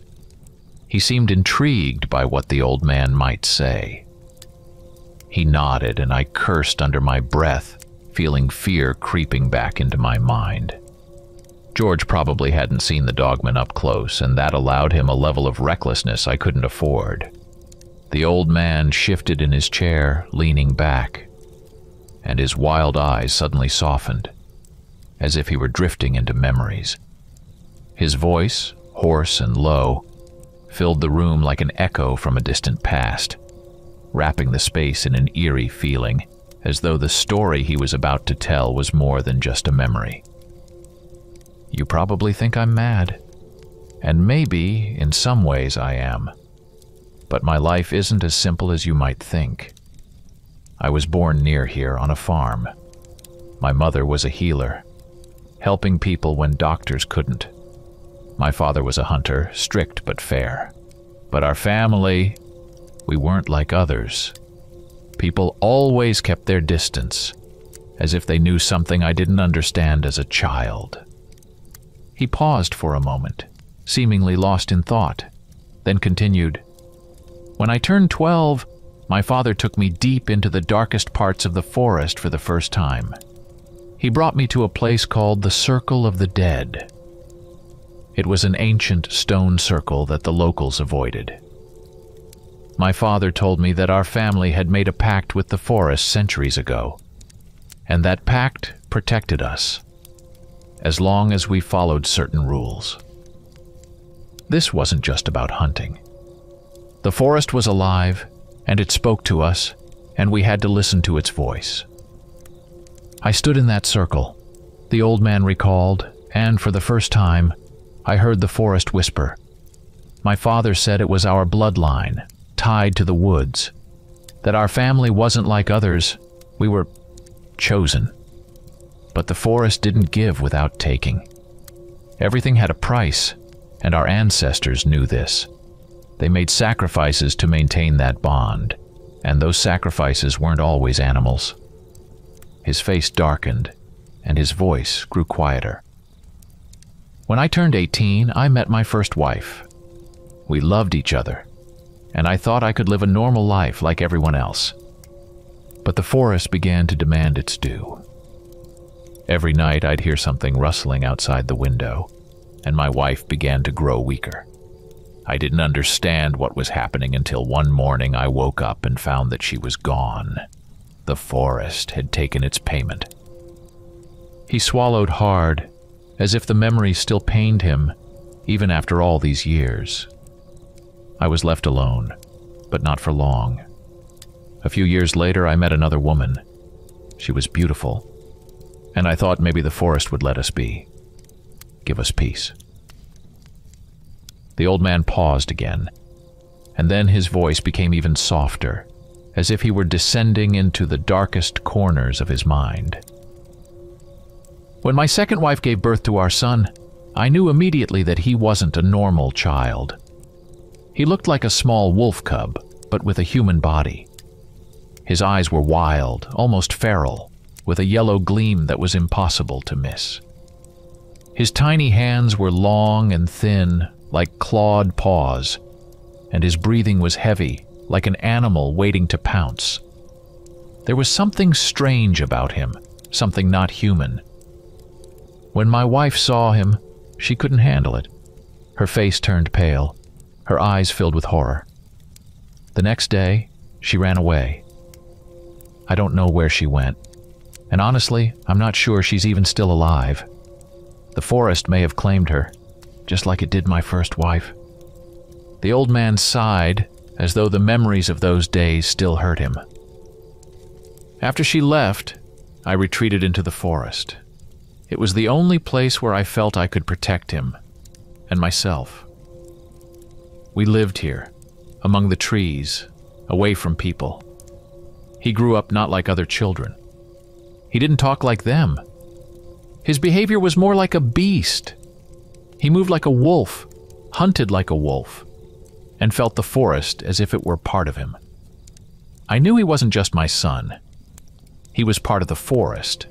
He seemed intrigued by what the old man might say. He nodded, and I cursed under my breath, feeling fear creeping back into my mind. George probably hadn't seen the dogman up close, and that allowed him a level of recklessness I couldn't afford. The old man shifted in his chair, leaning back, and his wild eyes suddenly softened, as if he were drifting into memories. His voice, hoarse and low, filled the room like an echo from a distant past, wrapping the space in an eerie feeling, as though the story he was about to tell was more than just a memory. You probably think I'm mad, and maybe, in some ways, I am. But my life isn't as simple as you might think. I was born near here on a farm. My mother was a healer, helping people when doctors couldn't. My father was a hunter, strict but fair. But our family, we weren't like others. People always kept their distance, as if they knew something I didn't understand as a child. He paused for a moment, seemingly lost in thought, then continued, "When I turned 12, my father took me deep into the darkest parts of the forest for the first time. He brought me to a place called the Circle of the Dead. It was an ancient stone circle that the locals avoided. My father told me that our family had made a pact with the forest centuries ago, and that pact protected us, as long as we followed certain rules. This wasn't just about hunting. The forest was alive, and it spoke to us, and we had to listen to its voice. I stood in that circle," the old man recalled, "and for the first time, I heard the forest whisper. My father said it was our bloodline, tied to the woods, that our family wasn't like others, we were chosen. But the forest didn't give without taking. Everything had a price, and our ancestors knew this. They made sacrifices to maintain that bond, and those sacrifices weren't always animals." His face darkened, and his voice grew quieter. "When I turned 18, I met my first wife. We loved each other, and I thought I could live a normal life like everyone else. But the forest began to demand its due. Every night I'd hear something rustling outside the window, and my wife began to grow weaker. I didn't understand what was happening until one morning I woke up and found that she was gone. The forest had taken its payment." He swallowed hard, as if the memory still pained him, even after all these years. I was left alone, but not for long. A few years later, I met another woman. She was beautiful, and I thought maybe the forest would let us be, give us peace. The old man paused again, and then his voice became even softer, as if he were descending into the darkest corners of his mind. "When my second wife gave birth to our son, I knew immediately that he wasn't a normal child. He looked like a small wolf cub, but with a human body. His eyes were wild, almost feral, with a yellow gleam that was impossible to miss. His tiny hands were long and thin, like clawed paws, and his breathing was heavy, like an animal waiting to pounce. There was something strange about him, something not human. When my wife saw him, she couldn't handle it. Her face turned pale, her eyes filled with horror. The next day, she ran away. I don't know where she went, and honestly, I'm not sure she's even still alive. The forest may have claimed her, just like it did my first wife." The old man sighed, as though the memories of those days still hurt him. After she left, I retreated into the forest. It was the only place where I felt I could protect him and myself. We lived here, among the trees, away from people. He grew up not like other children. He didn't talk like them. His behavior was more like a beast. He moved like a wolf, hunted like a wolf, and felt the forest as if it were part of him. I knew he wasn't just my son. He was part of the forest,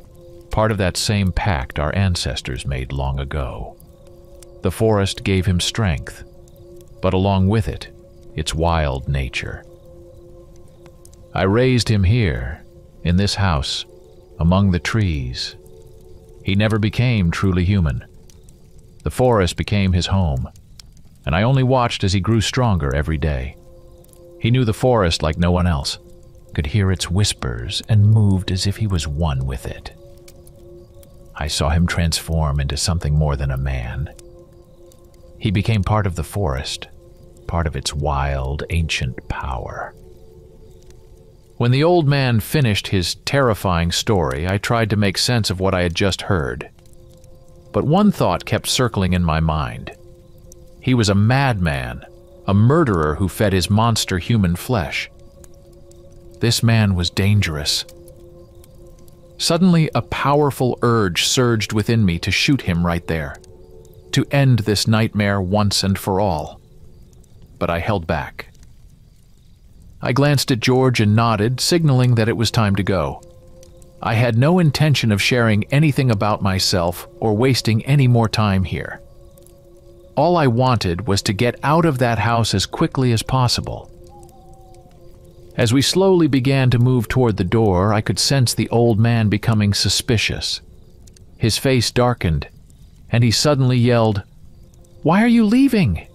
part of that same pact our ancestors made long ago. The forest gave him strength, but along with it, its wild nature. I raised him here, in this house, among the trees. He never became truly human. The forest became his home, and I only watched as he grew stronger every day. He knew the forest like no one else, could hear its whispers, and moved as if he was one with it. I saw him transform into something more than a man. He became part of the forest, part of its wild, ancient power. When the old man finished his terrifying story, I tried to make sense of what I had just heard. But one thought kept circling in my mind. He was a madman, a murderer who fed his monster human flesh. This man was dangerous. Suddenly, a powerful urge surged within me to shoot him right there, to end this nightmare once and for all. But I held back. I glanced at George and nodded, signaling that it was time to go. I had no intention of sharing anything about myself or wasting any more time here. All I wanted was to get out of that house as quickly as possible. As we slowly began to move toward the door, I could sense the old man becoming suspicious. His face darkened, and he suddenly yelled, "Why are you leaving?"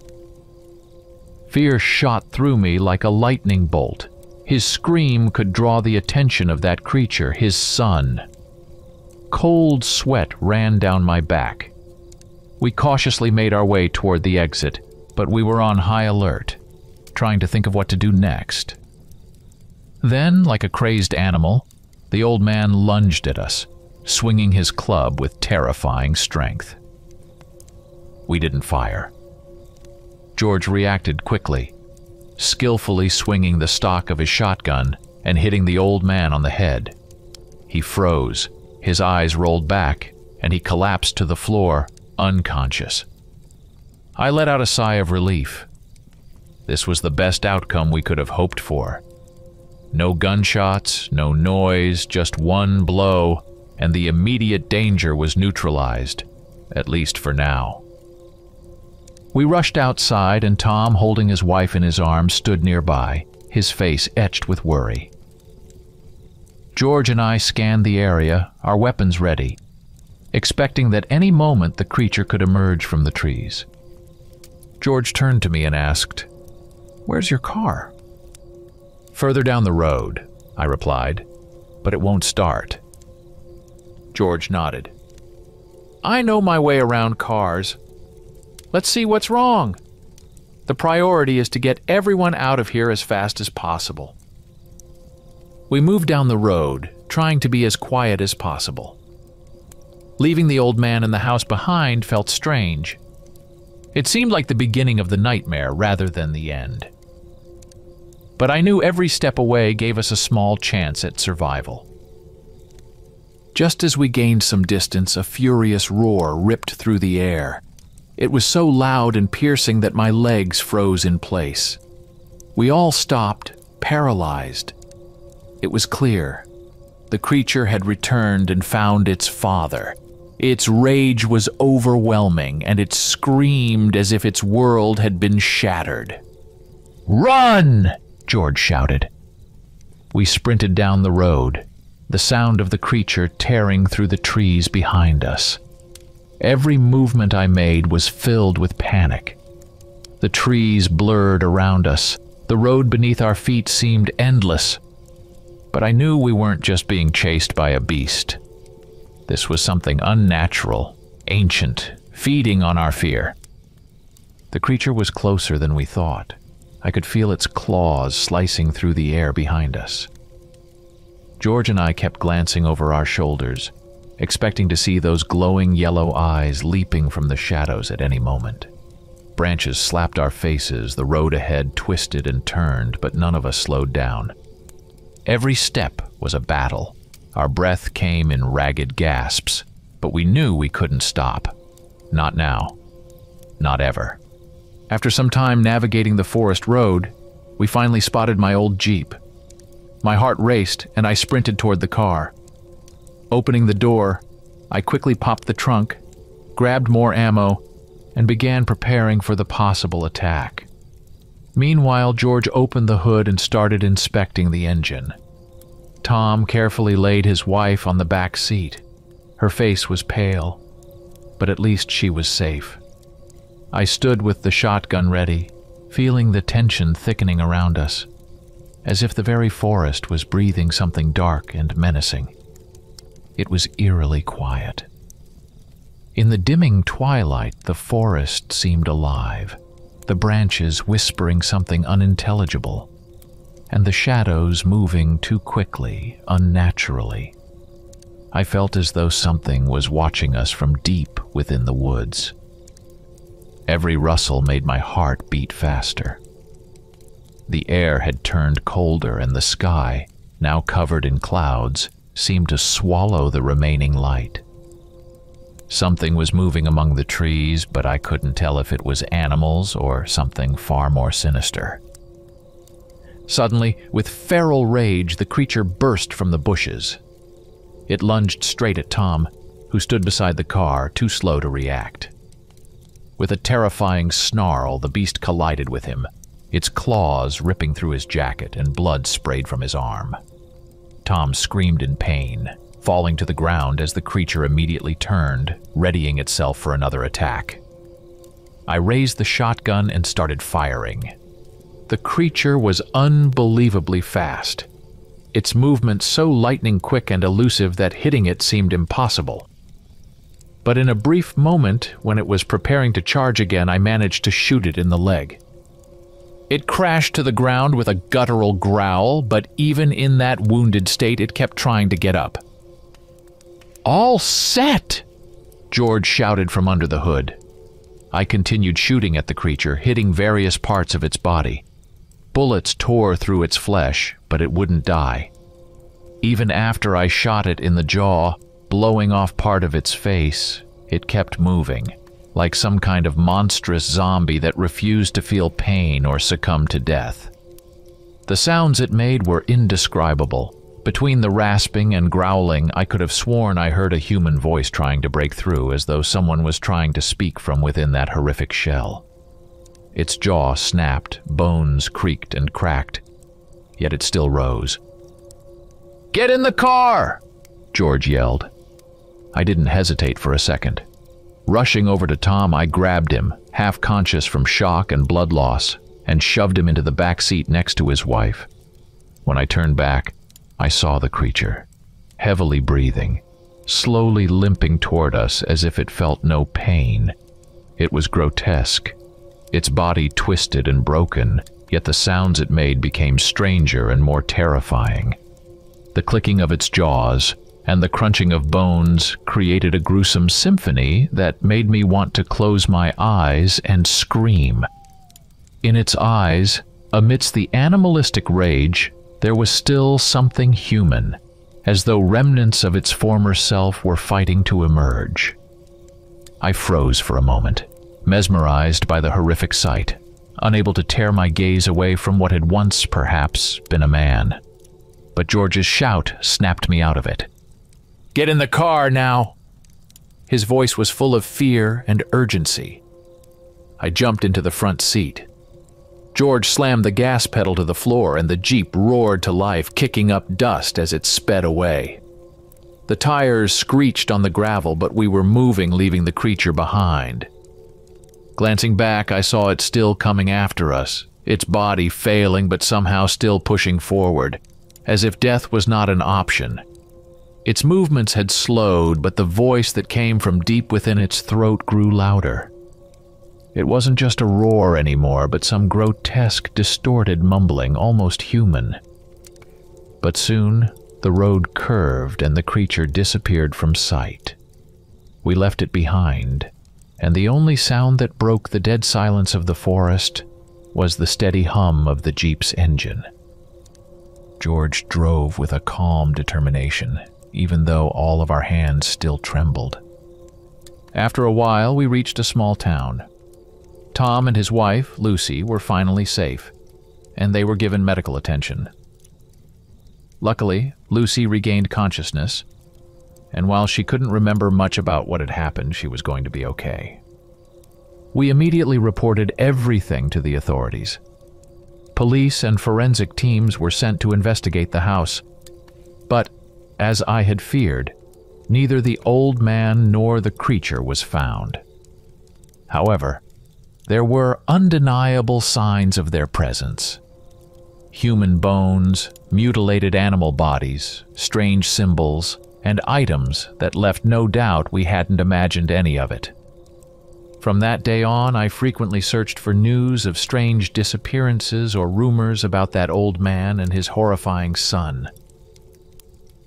Fear shot through me like a lightning bolt. His scream could draw the attention of that creature, his son. Cold sweat ran down my back. We cautiously made our way toward the exit, but we were on high alert, trying to think of what to do next. Then, like a crazed animal, the old man lunged at us, swinging his club with terrifying strength. We didn't fire. George reacted quickly, skillfully swinging the stock of his shotgun and hitting the old man on the head. He froze, his eyes rolled back, and he collapsed to the floor, unconscious. I let out a sigh of relief. This was the best outcome we could have hoped for. No gunshots, no noise, just one blow, and the immediate danger was neutralized, at least for now. We rushed outside, and Tom, holding his wife in his arms, stood nearby, his face etched with worry. George and I scanned the area, our weapons ready, expecting that any moment the creature could emerge from the trees. George turned to me and asked, "Where's your car?" "Further down the road," I replied, "but it won't start." George nodded. "I know my way around cars. Let's see what's wrong. The priority is to get everyone out of here as fast as possible." We moved down the road, trying to be as quiet as possible. Leaving the old man in the house behind felt strange. It seemed like the beginning of the nightmare rather than the end. But I knew every step away gave us a small chance at survival. Just as we gained some distance, a furious roar ripped through the air. It was so loud and piercing that my legs froze in place. We all stopped, paralyzed. It was clear. The creature had returned and found its father. Its rage was overwhelming, and it screamed as if its world had been shattered. "Run!" George shouted. We sprinted down the road, the sound of the creature tearing through the trees behind us. Every movement I made was filled with panic. The trees blurred around us. The road beneath our feet seemed endless. But I knew we weren't just being chased by a beast. This was something unnatural, ancient, feeding on our fear. The creature was closer than we thought. I could feel its claws slicing through the air behind us. George and I kept glancing over our shoulders, expecting to see those glowing yellow eyes leaping from the shadows at any moment. Branches slapped our faces, the road ahead twisted and turned, but none of us slowed down. Every step was a battle. Our breath came in ragged gasps, but we knew we couldn't stop. Not now. Not ever. After some time navigating the forest road, we finally spotted my old Jeep. My heart raced, and I sprinted toward the car. Opening the door, I quickly popped the trunk, grabbed more ammo, and began preparing for the possible attack. Meanwhile, George opened the hood and started inspecting the engine. Tom carefully laid his wife on the back seat. Her face was pale, but at least she was safe. I stood with the shotgun ready, feeling the tension thickening around us, as if the very forest was breathing something dark and menacing. It was eerily quiet. In the dimming twilight, the forest seemed alive, the branches whispering something unintelligible, and the shadows moving too quickly, unnaturally. I felt as though something was watching us from deep within the woods. Every rustle made my heart beat faster. The air had turned colder, and the sky, now covered in clouds, seemed to swallow the remaining light. Something was moving among the trees, but I couldn't tell if it was animals or something far more sinister. Suddenly, with feral rage, the creature burst from the bushes. It lunged straight at Tom, who stood beside the car, too slow to react. With a terrifying snarl, the beast collided with him, its claws ripping through his jacket and blood sprayed from his arm. Tom screamed in pain, falling to the ground as the creature immediately turned, readying itself for another attack. I raised the shotgun and started firing. The creature was unbelievably fast, its movement so lightning quick and elusive that hitting it seemed impossible. But in a brief moment, when it was preparing to charge again, I managed to shoot it in the leg. It crashed to the ground with a guttural growl, but even in that wounded state, it kept trying to get up. "All set!" George shouted from under the hood. I continued shooting at the creature, hitting various parts of its body. Bullets tore through its flesh, but it wouldn't die. Even after I shot it in the jaw, blowing off part of its face, it kept moving, like some kind of monstrous zombie that refused to feel pain or succumb to death. The sounds it made were indescribable. Between the rasping and growling, I could have sworn I heard a human voice trying to break through, as though someone was trying to speak from within that horrific shell. Its jaw snapped, bones creaked and cracked, yet it still rose. "Get in the car!" George yelled. I didn't hesitate for a second. Rushing over to Tom, I grabbed him, half conscious from shock and blood loss, and shoved him into the back seat next to his wife. When I turned back, I saw the creature, heavily breathing, slowly limping toward us as if it felt no pain. It was grotesque, its body twisted and broken, yet the sounds it made became stranger and more terrifying. The clicking of its jaws and the crunching of bones created a gruesome symphony that made me want to close my eyes and scream. In its eyes, amidst the animalistic rage, there was still something human, as though remnants of its former self were fighting to emerge. I froze for a moment, mesmerized by the horrific sight, unable to tear my gaze away from what had once, perhaps, been a man. But George's shout snapped me out of it. "Get in the car now!" His voice was full of fear and urgency. I jumped into the front seat. George slammed the gas pedal to the floor and the Jeep roared to life, kicking up dust as it sped away. The tires screeched on the gravel, but we were moving, leaving the creature behind. Glancing back, I saw it still coming after us, its body failing but somehow still pushing forward, as if death was not an option. Its movements had slowed, but the voice that came from deep within its throat grew louder. It wasn't just a roar anymore, but some grotesque, distorted mumbling, almost human. But soon, The road curved and the creature disappeared from sight. We left it behind, and the only sound that broke the dead silence of the forest was the steady hum of the Jeep's engine. George drove with a calm determination, even though all of our hands still trembled. After a while, we reached a small town. Tom and his wife, Lucy, were finally safe, and they were given medical attention. Luckily, Lucy regained consciousness, and while she couldn't remember much about what had happened, she was going to be okay. We immediately reported everything to the authorities. Police and forensic teams were sent to investigate the house, but, as I had feared, neither the old man nor the creature was found. However, there were undeniable signs of their presence. Human bones, mutilated animal bodies, strange symbols, and items that left no doubt we hadn't imagined any of it. From that day on, I frequently searched for news of strange disappearances or rumors about that old man and his horrifying son.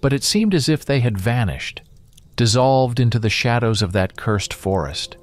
But it seemed as if they had vanished, dissolved into the shadows of that cursed forest.